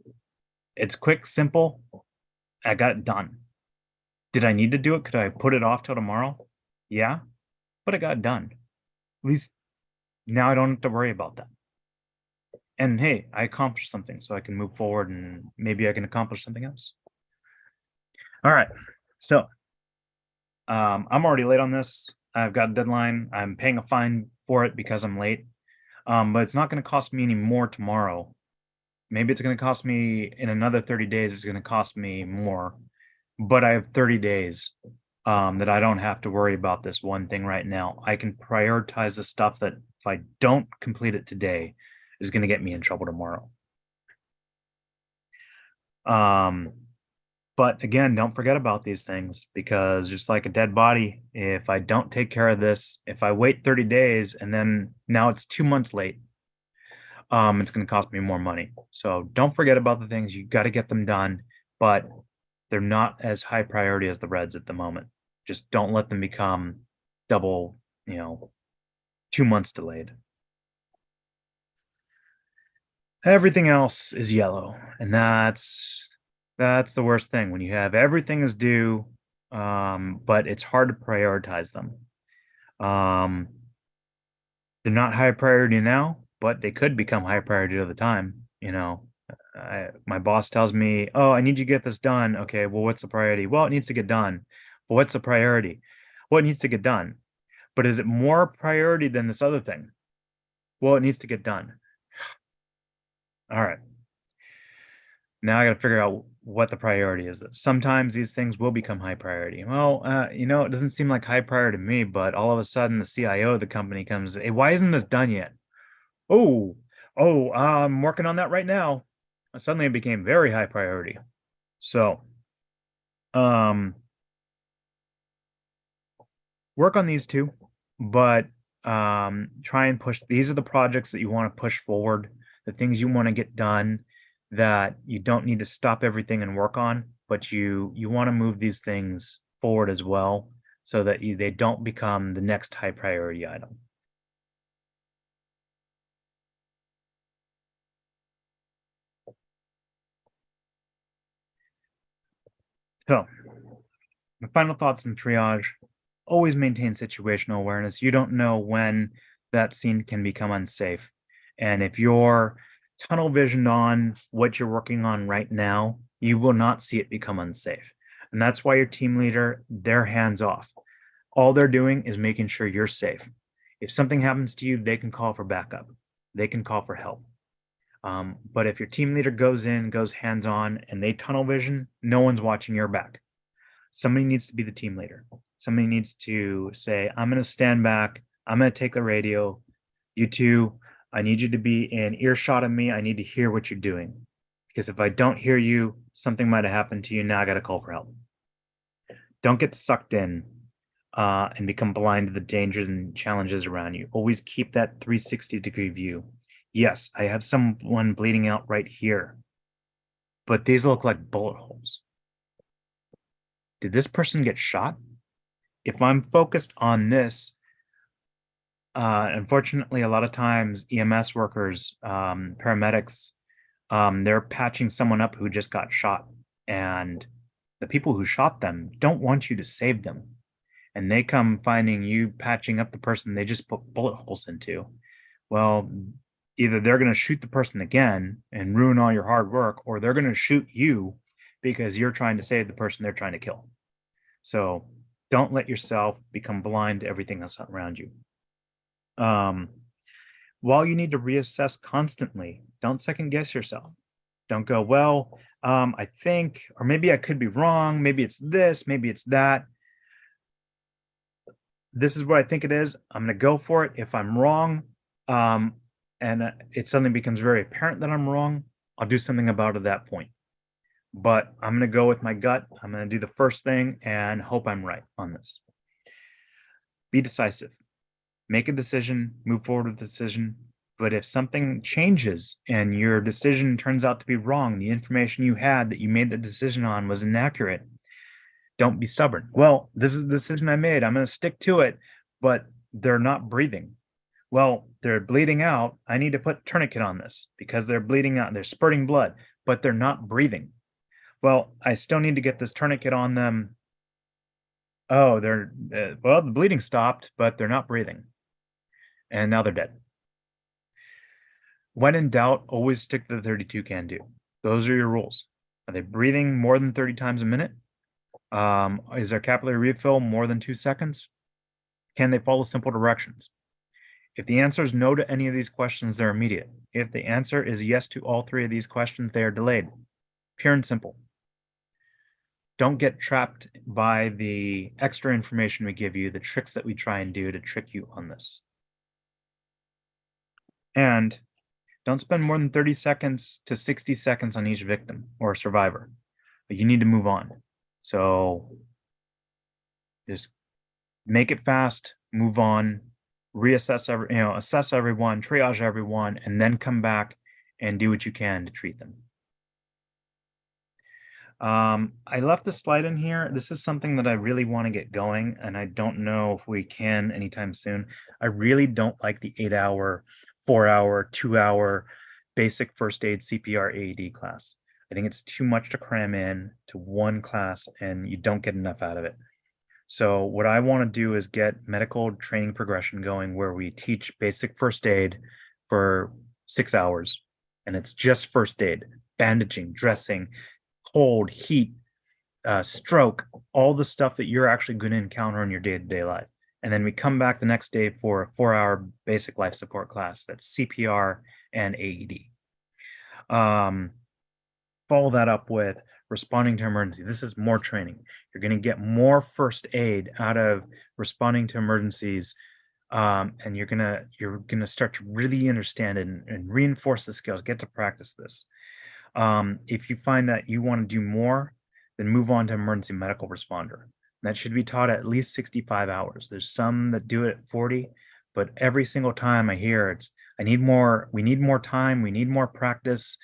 It's quick, simple. I got it done. Did I need to do it? Could I put it off till tomorrow? Yeah, but I got it done. At least now I don't have to worry about that. And hey, I accomplished something, so I can move forward and maybe I can accomplish something else. All right, so I'm already late on this. I've got a deadline. I'm paying a fine for it because I'm late. But it's not going to cost me any more tomorrow. Maybe it's going to cost me in another 30 days. It's going to cost me more, but I have 30 days that I don't have to worry about this one thing right now. I can prioritize the stuff that if I don't complete it today is going to get me in trouble tomorrow. But again, don't forget about these things, because just like a dead body, if I don't take care of this, if I wait 30 days and then now it's 2 months late, it's going to cost me more money. So don't forget about the things. You got to get them done, but they're not as high priority as the reds at the moment. Just don't let them become double, 2 months delayed. Everything else is yellow, and that's the worst thing when you have everything is due, but it's hard to prioritize them. They're not high priority now, but they could become high priority over time. My boss tells me, "Oh, I need you to get this done." Okay, well, what's the priority? Well, it needs to get done. But what's the priority? Well, it needs to get done. But is it more priority than this other thing? Well, it needs to get done. All right. Now I got to figure out what the priority is. Sometimes these things will become high priority. Well, it doesn't seem like high priority to me, but all of a sudden the CIO of the company comes, "Hey, why isn't this done yet?" Oh, I'm working on that right now. Suddenly it became very high priority. So, work on these two, but try and push. These are the projects that you want to push forward, the things you want to get done that you don't need to stop everything and work on, but you want to move these things forward as well, so that they don't become the next high priority item. So, my final thoughts in triage: always maintain situational awareness. You don't know when that scene can become unsafe. And if you're tunnel visioned on what you're working on right now, you will not see it become unsafe. And that's why your team leader, they're hands off. All they're doing is making sure you're safe. If something happens to you, they can call for backup. They can call for help. But if your team leader goes in, goes hands-on, and they tunnel vision, no one's watching your back. Somebody needs to be the team leader. Somebody needs to say, I'm going to stand back. I'm going to take the radio. You two, I need you to be in earshot of me. I need to hear what you're doing. Because if I don't hear you, something might have happened to you. Now I got to call for help. Don't get sucked in and become blind to the dangers and challenges around you. Always keep that 360-degree view. Yes, I have someone bleeding out right here, but these look like bullet holes. Did this person get shot? If I'm focused on this, unfortunately, a lot of times EMS workers, paramedics, they're patching someone up who just got shot, and the people who shot them don't want you to save them. And they come finding you patching up the person they just put bullet holes into. Well, either they're going to shoot the person again and ruin all your hard work, or they're going to shoot you because you're trying to save the person they're trying to kill. So don't let yourself become blind to everything that's around you. While you need to reassess constantly, don't second guess yourself. Don't go, well, I think, or maybe I could be wrong. Maybe it's this, maybe it's that. This is what I think it is. I'm going to go for it. If I'm wrong, and it suddenly becomes very apparent that I'm wrong, I'll do something about it at that point. But I'm going to go with my gut. I'm going to do the first thing and hope I'm right on this. Be decisive. Make a decision, move forward with the decision. But if something changes and your decision turns out to be wrong, the information you had that you made the decision on was inaccurate, don't be stubborn. Well, this is the decision I made. I'm going to stick to it, but they're not breathing. Well, they're bleeding out. I need to put a tourniquet on this because they're bleeding out. They're spurting blood, but they're not breathing. Well, I still need to get this tourniquet on them. Oh, well, the bleeding stopped, but they're not breathing. And now they're dead. When in doubt, always stick to the 32 can do. Those are your rules. Are they breathing more than 30 times a minute? Is their capillary refill more than 2 seconds? Can they follow simple directions? If the answer is no to any of these questions, they're immediate. If the answer is yes to all 3 of these questions, they are delayed. Pure and simple. Don't get trapped by the extra information we give you, the tricks that we try and do to trick you on this. And don't spend more than 30 seconds to 60 seconds on each victim or survivor. But you need to move on. So just make it fast, move on, reassess assess everyone, triage everyone, and then come back and do what you can to treat them. I left the slide in here. This is something that I really want to get going, and I don't know if we can anytime soon. I really don't like the 8-hour, 4-hour, 2-hour basic first aid CPR AED class. I think it's too much to cram in to one class, and you don't get enough out of it. So what I want to do is get medical training progression going where we teach basic first aid for 6 hours, and it's just first aid, bandaging, dressing, cold, heat, stroke, all the stuff that you're actually going to encounter in your day-to-day life. And then we come back the next day for a 4-hour basic life support class. That's CPR and AED. Follow that up with responding to emergency. This is more training. You're going to get more first aid out of responding to emergencies. And you're gonna start to really understand it and reinforce the skills, get to practice this. If you find that you want to do more, then move on to emergency medical responder. That should be taught at least 65 hours. There's some that do it at 40, but every single time I hear it's, we need more time, we need more practice,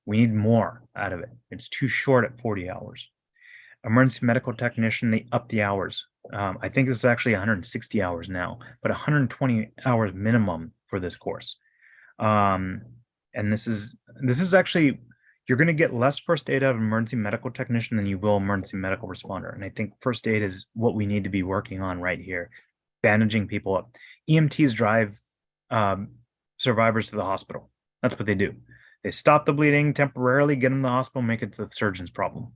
we need more out of it. It's too short at 40 hours. Emergency medical technician, they up the hours. I think this is actually 160 hours now, but 120 hours minimum for this course. And this is actually, you're going to get less first aid out of emergency medical technician than you will emergency medical responder. And I think first aid is what we need to be working on right here, bandaging people up. EMTs drive survivors to the hospital. That's what they do. They stop the bleeding temporarily, get them to the hospital, make it to the surgeon's problem.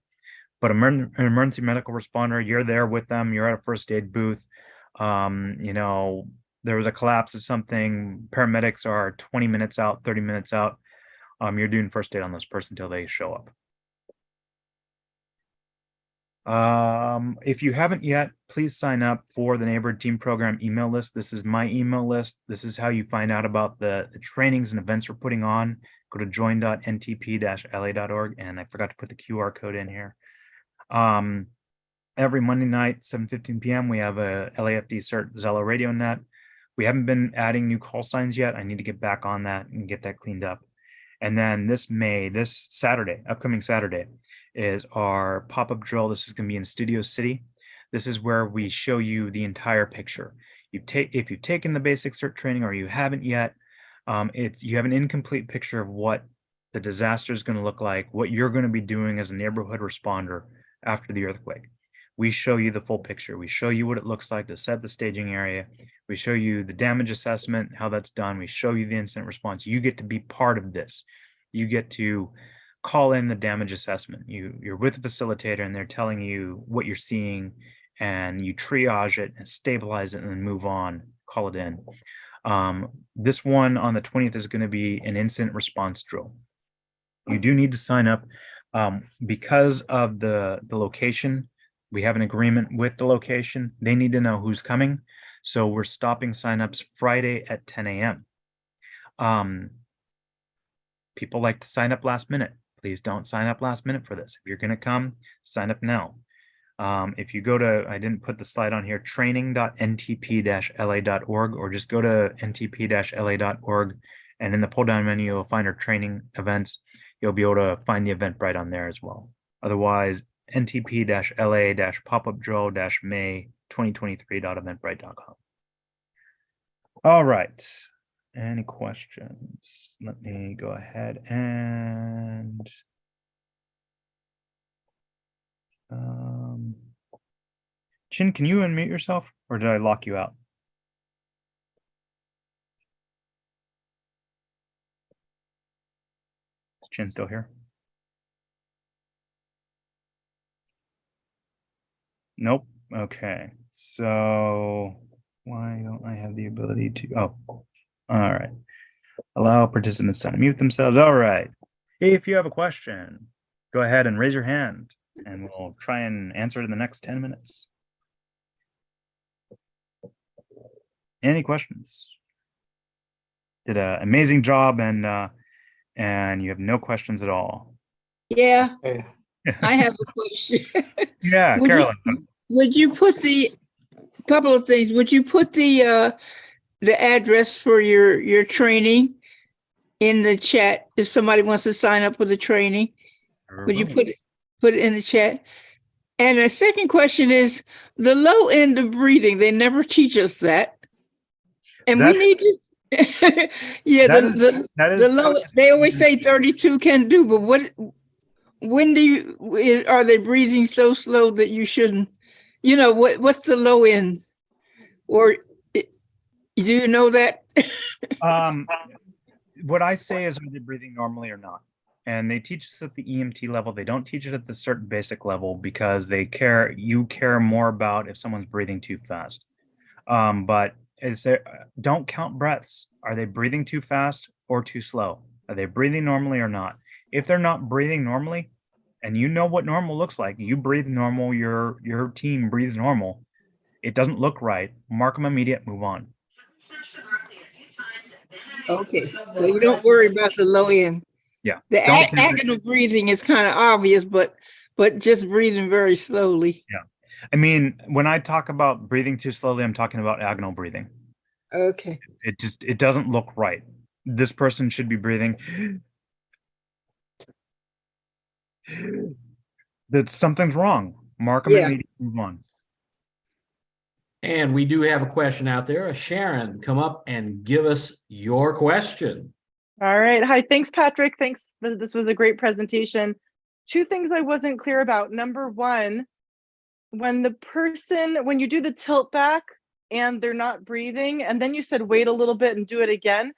But an emergency medical responder, you're there with them. You're at a first aid booth. There was a collapse of something. Paramedics are 20 minutes out, 30 minutes out. You're doing first aid on this person until they show up. If you haven't yet, please sign up for the Neighborhood Team Program email list. This is my email list. This is how you find out about the trainings and events we're putting on. Go to join.ntp-la.org, and I forgot to put the QR code in here. Every Monday night, 7:15 p.m., we have a LAFD Cert Zello Radio Net. We haven't been adding new call signs yet. I need to get back on that and get that cleaned up. And then this Saturday, upcoming Saturday, is our pop-up drill. This is going to be in Studio City. This is where we show you the entire picture. If you've taken the basic cert training or you haven't yet, you have an incomplete picture of what the disaster is going to look like, what you're going to be doing as a neighborhood responder after the earthquake. We show you the full picture. We show you what it looks like to set the staging area. We show you the damage assessment, how that's done. We show you the incident response. You get to be part of this. You get to call in the damage assessment. You're with the facilitator and they're telling you what you're seeing, and you triage it and stabilize it and then move on, call it in. This one on the 20th is going to be an incident response drill. You do need to sign up because of the location. We have an agreement with the location. They need to know who's coming. So we're stopping signups Friday at 10 a.m. People like to sign up last minute. Please don't sign up last minute for this. If you're going to come, sign up now. If you go to, I didn't put the slide on here, training.ntp-la.org, or just go to ntp-la.org, and in the pull down menu, you'll find our training events. You'll be able to find the Eventbrite on there as well. Otherwise, ntp-la-popupdrill-may 2023.eventbrite.com. All right. Any questions? Let me go ahead and Chin, can you unmute yourself, or did I lock you out? Is Chin still here? Nope. Okay. So why don't I have the ability to? Oh, all right. Allow participants to unmute themselves. All right. If you have a question, go ahead and raise your hand, and we'll try and answer it in the next 10 minutes. Any questions? Did an amazing job, and you have no questions at all. Yeah, I have a question. Yeah, Carolyn. Would you put couple of things? Would you put the address for your training in the chat if somebody wants to sign up for the training? Would you put it in the chat? And the second question is the low end of breathing. They never teach us that. And we need to, yeah, the low, they always say 32 can do, but when are they breathing so slow that you shouldn't, what's the low end? Or do you know that? What I say is, are they breathing normally or not? And they teach us at the EMT level. They don't teach it at the certain basic level because you care more about if someone's breathing too fast. But don't count breaths. Are they breathing too fast or too slow? Are they breathing normally or not? If they're not breathing normally, and you know what normal looks like, you breathe normal, your team breathes normal, it doesn't look right, mark them immediate, move on. Okay, so you don't worry about the low end. Yeah. The agonal breathing is kind of obvious, but just breathing very slowly. Yeah. I mean, when I talk about breathing too slowly, I'm talking about agonal breathing. Okay. It doesn't look right. This person should be breathing. That something's wrong. Mark them immediately, move on. And we do have a question out there. Sharon, come up and give us your question. All right. Hi. Thanks, Patrick. Thanks. This was a great presentation. Two things I wasn't clear about. Number one, when you do the tilt back and they're not breathing, and then you said wait a little bit and do it again,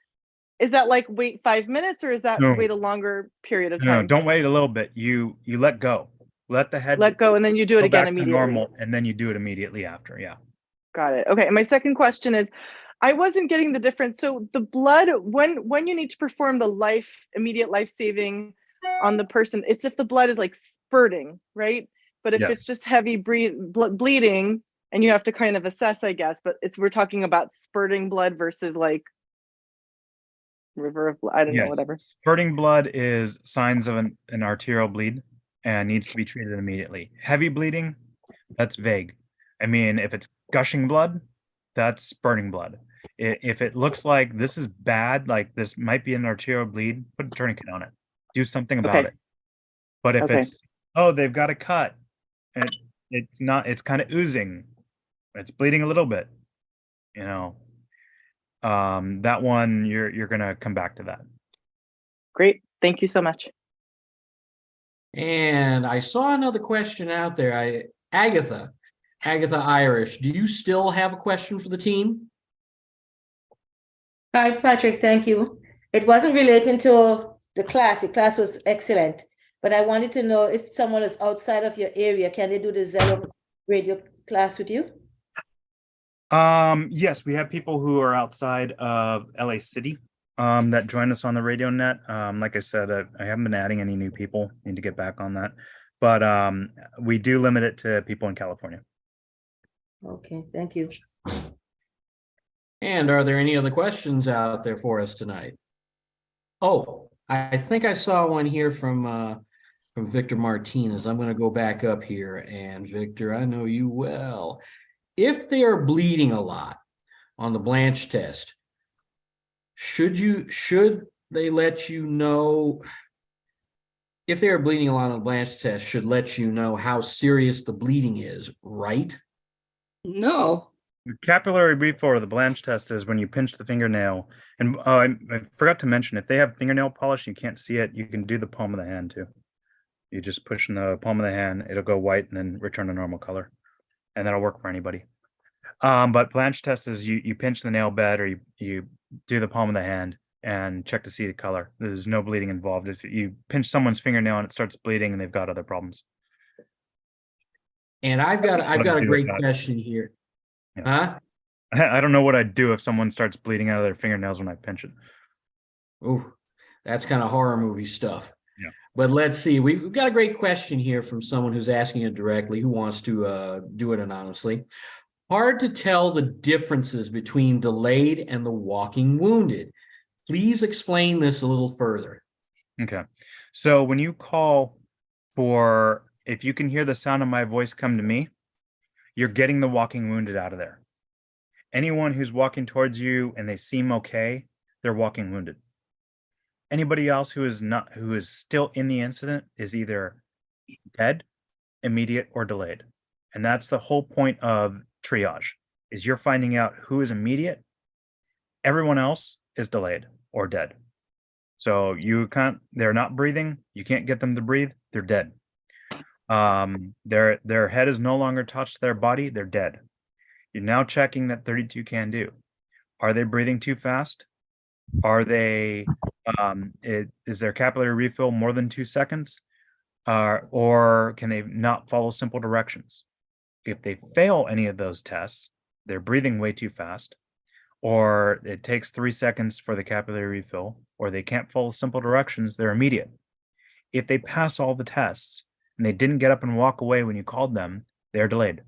is that like wait 5 minutes, or is that wait a longer period of time? No, don't wait a little bit. You let go. Let the head let go, and then you do it again back to immediately. normal, and then you do it immediately after. Yeah. Got it. Okay. And my second question is, I wasn't getting the difference. So the blood, when you need to perform the immediate life saving on the person, it's if the blood is like spurting, right? But if Yes. it's just heavy bleeding, and you have to kind of assess, I guess, but we're talking about spurting blood versus like river of blood, I don't know, Yes. whatever. Spurting blood is signs of an arterial bleed and needs to be treated immediately. Heavy bleeding, that's vague. I mean, if it's gushing blood, that's spurting blood. If it looks like this is bad, like this might be an arterial bleed, put a tourniquet on it. Do something about Okay. it. But if Okay. it's, oh, they've got a cut and it's not, it's kind of oozing, it's bleeding a little bit, you know, that one, you're gonna come back to that. Great. Thank you so much. And I saw another question out there. Agatha Irish, do you still have a question for the team? Hi, Patrick, thank you. It wasn't relating to the class. The class was excellent, but I wanted to know if someone is outside of your area, can they do the Zello radio class with you? Yes, we have people who are outside of LA City that join us on the radio net. Like I said, I haven't been adding any new people, need to get back on that. But we do limit it to people in California. Okay, thank you. And are there any other questions out there for us tonight? Oh, I think I saw one here from Victor Martinez. I'm going to go back up here, and Victor, I know you well. If they are bleeding a lot on the Blanche test, should they let you know? If they are bleeding a lot on the Blanche test, should let you know how serious the bleeding is, right? No. The capillary refill or the Blanche test is when you pinch the fingernail. And I forgot to mention, if they have fingernail polish, you can't see it, you can do the palm of the hand too. You just push in the palm of the hand, it'll go white and then return to normal color. And that'll work for anybody. But Blanche test is you pinch the nail bed or you do the palm of the hand and check to see the color. There's no bleeding involved. If you pinch someone's fingernail and it starts bleeding and they've got other problems. And I've got a great that. question here. Yeah. Huh? I don't know what I'd do if someone starts bleeding out of their fingernails when I pinch it. Ooh, that's kind of horror movie stuff. Yeah. But let's see. We've got a great question here from someone who's asking it directly, who wants to do it anonymously. Hard to tell the differences between delayed and the walking wounded. Please explain this a little further. Okay. So when you call for, if you can hear the sound of my voice come to me, you're getting the walking wounded out of there. Anyone who's walking towards you and they seem okay, they're walking wounded. Anybody else who is still in the incident is either dead, immediate, or delayed. And that's the whole point of triage, is you're finding out who is immediate. Everyone else is delayed or dead. So they're not breathing. You can't get them to breathe. They're dead. Their head is no longer touched their body. They're dead. You're now checking that 32 can do. Are they breathing too fast? Are they, is their capillary refill more than 2 seconds? Or can they not follow simple directions? If they fail any of those tests, they're breathing way too fast, or it takes 3 seconds for the capillary refill, or they can't follow simple directions, they're immediate. If they pass all the tests and they didn't get up and walk away when you called them, they're delayed.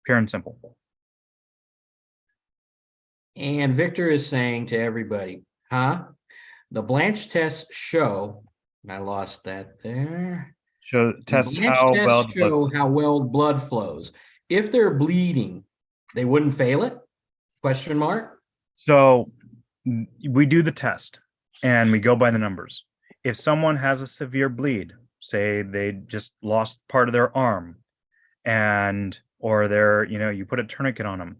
Pure and simple. And Victor is saying to everybody, the Blanche tests show, and I lost that there. Test Blanche how tests well show how well blood flows. If they're bleeding, they wouldn't fail it? Question mark. So we do the test and we go by the numbers. If someone has a severe bleed, say they just lost part of their arm, or they're, you put a tourniquet on them,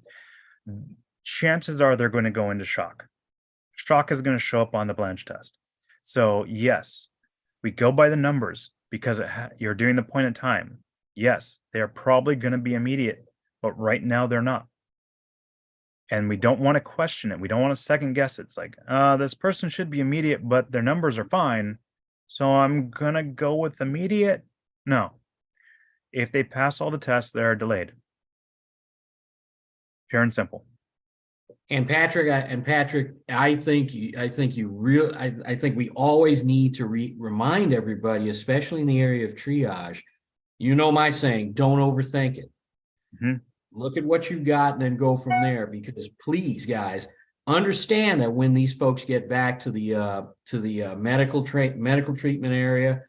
chances are they're going to go into shock. Shock is going to show up on the Blanche test. So yes, we go by the numbers because you're doing the point in time. Yes, they're probably going to be immediate, but right now they're not. And we don't want to question it. We don't want to second guess it. It's like, this person should be immediate, but their numbers are fine. So I'm going to go with immediate. No. If they pass all the tests, they're delayed. Pure and simple. And Patrick, I think I think we always need to remind everybody, especially in the area of triage. You know my saying, don't overthink it. Mhm. Look at what you got and then go from there. Because please, guys, understand that when these folks get back to the medical treatment area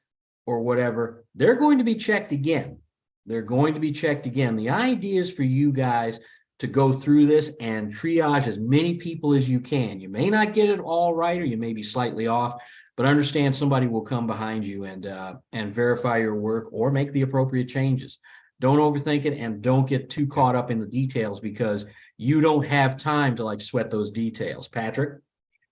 or whatever, they're going to be checked again. They're going to be checked again. The idea is for you guys to go through this and triage as many people as you can. You may not get it all right, or you may be slightly off, but understand somebody will come behind you and verify your work or make the appropriate changes. Don't overthink it, and don't get too caught up in the details, because you don't have time to like sweat those details. Patrick?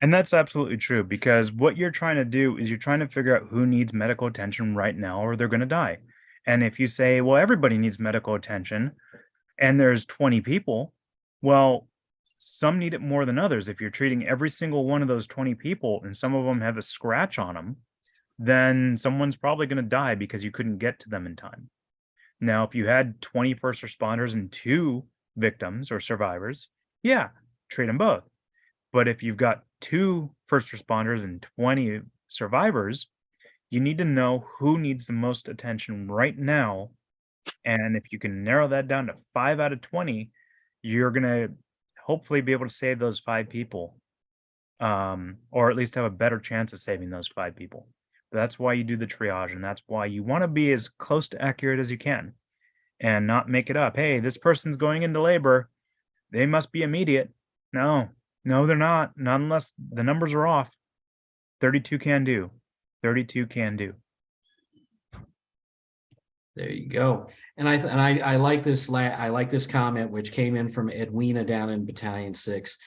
And that's absolutely true, because what you're trying to do is you're trying to figure out who needs medical attention right now or they're going to die. And if you say, well, everybody needs medical attention and there's 20 people, well, some need it more than others. If you're treating every single one of those 20 people and some of them have a scratch on them, then someone's probably going to die because you couldn't get to them in time. Now, if you had 20 first responders and 2 victims or survivors, yeah, treat them both. But if you've got 2 first responders and 20 survivors, you need to know who needs the most attention right now. And if you can narrow that down to 5 out of 20, you're going to hopefully be able to save those 5 people, or at least have a better chance of saving those 5 people. That's why you do the triage, and that's why you want to be as close to accurate as you can and not make it up. Hey, this person's going into labor. They must be immediate. No, they're not. Not unless the numbers are off. 32 can do. 32 can do. There you go. And I like this I like this comment, which came in from Edwina down in Battalion 6.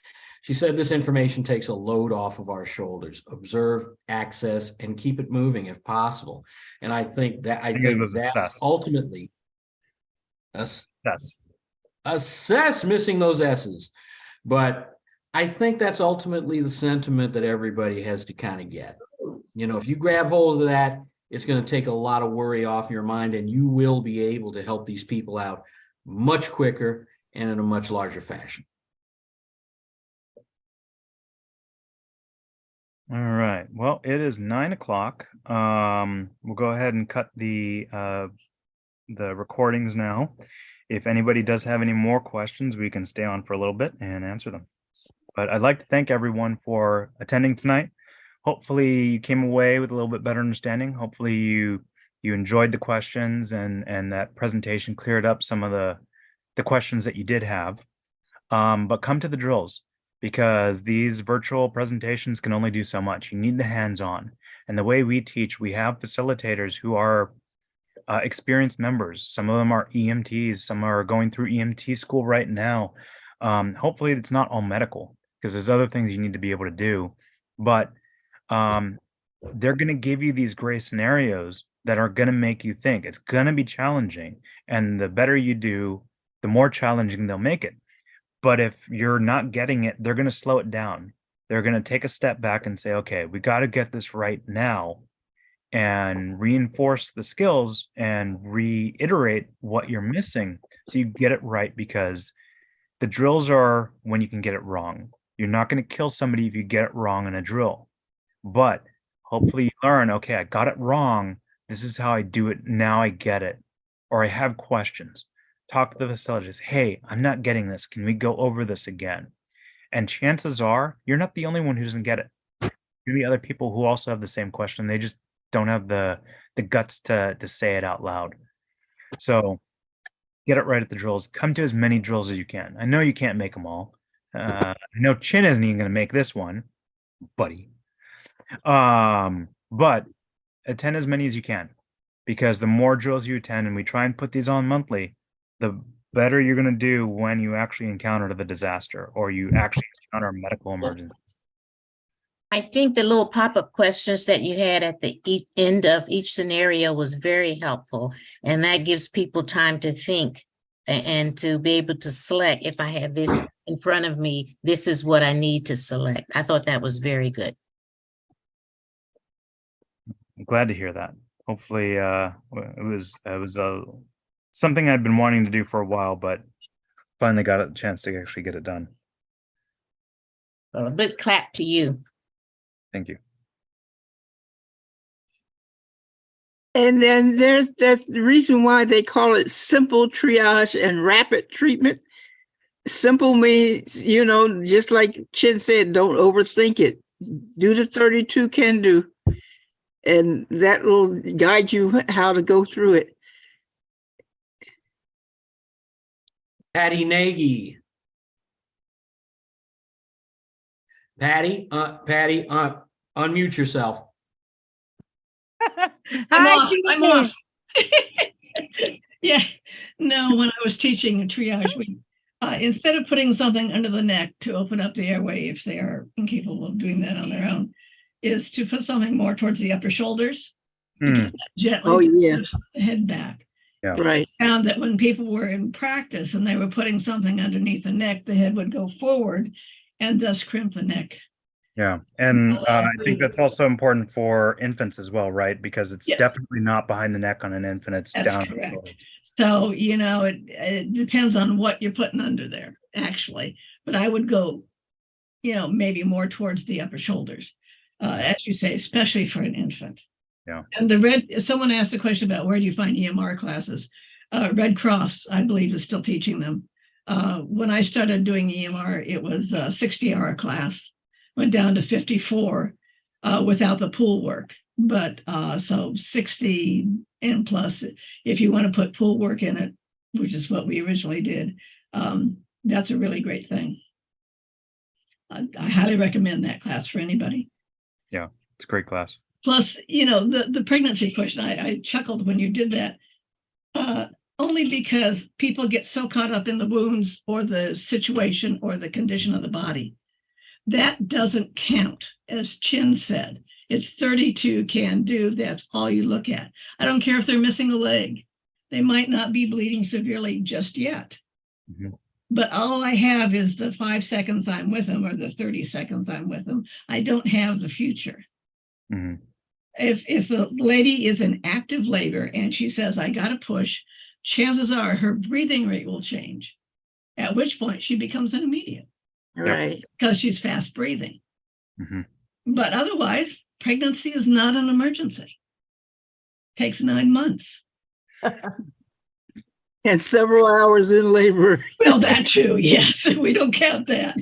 She said this information takes a load off of our shoulders. Observe, access, and keep it moving if possible. And I think it was that's assess. ultimately Yes. assess, missing those S's. But I think that's ultimately the sentiment that everybody has to kind of get. You know, if you grab hold of that, it's going to take a lot of worry off your mind, and you will be able to help these people out much quicker and in a much larger fashion. All right. Well, it is 9 o'clock. We'll go ahead and cut the recordings now. If anybody does have any more questions, we can stay on for a little bit and answer them. But I'd like to thank everyone for attending tonight. Hopefully you came away with a little bit better understanding. Hopefully you enjoyed the questions, and that presentation cleared up some of the questions that you did have. But come to the drills, because these virtual presentations can only do so much. You need the hands-on. And the way we teach, we have facilitators who are experienced members. Some of them are EMTs. Some are going through EMT school right now. Hopefully it's not all medical, because there's other things you need to be able to do. But they're going to give you these gray scenarios that are going to make you think. It's going to be challenging. And the better you do, the more challenging they'll make it. But if you're not getting it, they're going to slow it down. They're going to take a step back and say, okay, we got to get this right now, and reinforce the skills and reiterate what you're missing so you get it right, because the drills are when you can get it wrong. You're not going to kill somebody if you get it wrong in a drill, but hopefully you learn, okay, I got it wrong. This is how I do it. Now I get it. Or I have questions. Talk to the facilities. Hey, I'm not getting this. Can we go over this again? And chances are you're not the only one who doesn't get it. Maybe other people who also have the same question. They just don't have the guts to say it out loud. So get it right at the drills. Come to as many drills as you can. I know you can't make them all. I know Chin isn't even going to make this one, buddy. But attend as many as you can, because the more drills you attend, and we try and put these on monthly, the better you're going to do when you actually encounter the disaster or you actually encounter a medical emergency. I think the little pop-up questions that you had at the end of each scenario was very helpful. And that gives people time to think and to be able to select, if I have this in front of me, this is what I need to select. I thought that was very good. I'm glad to hear that. Hopefully it was something I'd been wanting to do for a while, but finally got a chance to actually get it done. A big clap to you. Thank you. And then that's the reason why they call it simple triage and rapid treatment. Simple means, just like Chin said, don't overthink it. Do the 32 can do. And that will guide you how to go through it. Patty Nagy. Patty, unmute yourself. I'm off. Yeah, no, when I was teaching in triage, we, instead of putting something under the neck to open up the airway, if they are incapable of doing that on their own, is to put something more towards the upper shoulders. Mm. Gently yeah. push the head back. Yeah. Right. Found that when people were in practice and they were putting something underneath the neck, the head would go forward and thus crimp the neck. Yeah. And I think that's also important for infants as well, right? Because it's Yes. definitely not behind the neck on an infant. It's That's down. correct. So, it depends on what you're putting under there, actually. But I would go, maybe more towards the upper shoulders, as you say, especially for an infant. Yeah. And someone asked a question about where do you find EMR classes? Red Cross, I believe, is still teaching them. When I started doing EMR, it was a 60-hour class, went down to 54 without the pool work. But so 60 and plus, if you want to put pool work in it, which is what we originally did, that's a really great thing. I highly recommend that class for anybody. Yeah, it's a great class. Plus, the pregnancy question, I chuckled when you did that, only because people get so caught up in the wounds or the situation or the condition of the body. That doesn't count, as Chin said. It's 32 can do. That's all you look at. I don't care if they're missing a leg. They might not be bleeding severely just yet. Mm-hmm. But all I have is the 5 seconds I'm with them or the 30 seconds I'm with them. I don't have the future. Mm-hmm. If the lady is in active labor and she says, I got to push, chances are her breathing rate will change, at which point she becomes an immediate. Right. Because she's fast breathing. Mm-hmm. But otherwise, pregnancy is not an emergency. Takes 9 months. And several hours in labor. Well, that too, yes. We don't count that.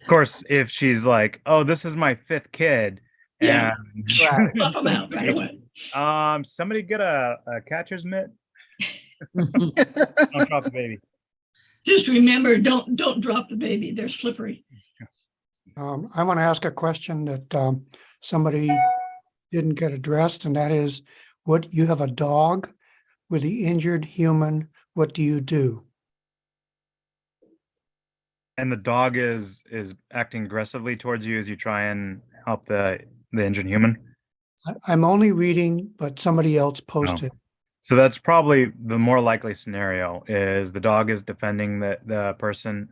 Of course, if she's like, "Oh, this is my 5th kid," Yeah. and Pop them out right away. somebody get a catcher's mitt. Don't drop the baby. Just remember, don't drop the baby. They're slippery. I want to ask a question that somebody didn't get addressed, and that is, what you have a dog with the injured human, what do you do? And the dog is acting aggressively towards you as you try and help the injured human. I'm only reading, but somebody else posted. So that's probably the more likely scenario, is the dog is defending the person.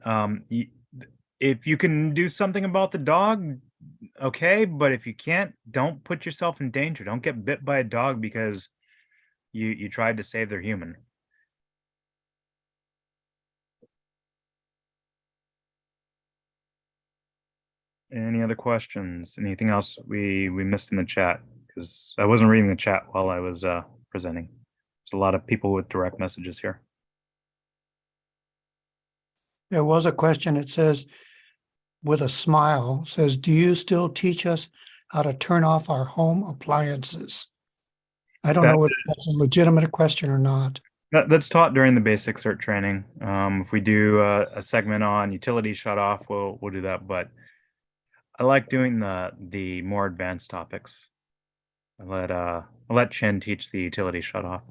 If you can do something about the dog, okay, but if you can't, don't put yourself in danger. Don't get bit by a dog because you tried to save their human. Any other questions? Anything else we missed in the chat? Because I wasn't reading the chat while I was presenting. There's a lot of people with direct messages here. There was a question, it says, with a smile, says, do you still teach us how to turn off our home appliances? I don't know if that's a legitimate question or not. That's taught during the basic cert training. If we do a segment on utility shut off, we'll do that. But I like doing the more advanced topics. I'll let Chin teach the utility shut off.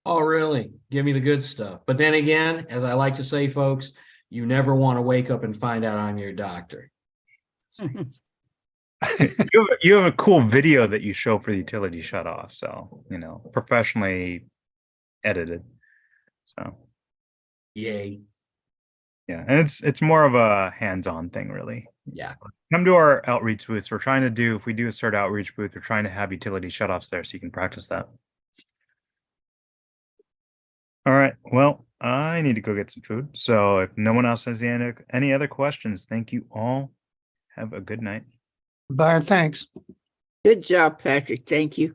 Oh, really? Give me the good stuff. But then again, as I like to say, folks, you never want to wake up and find out I'm your doctor. You have a cool video that you show for the utility shut off. So, professionally edited. So, Yay. yeah. And it's more of a hands-on thing, really. Yeah. Come to our outreach booths. If we do a cert outreach booth, we're trying to have utility shutoffs there so you can practice that. All right. Well, I need to go get some food. So if no one else has any other questions, thank you all. Have a good night. Bye, thanks. Good job, Patrick. Thank you.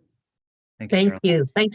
Thank you, Thank Carolyn. you. Thank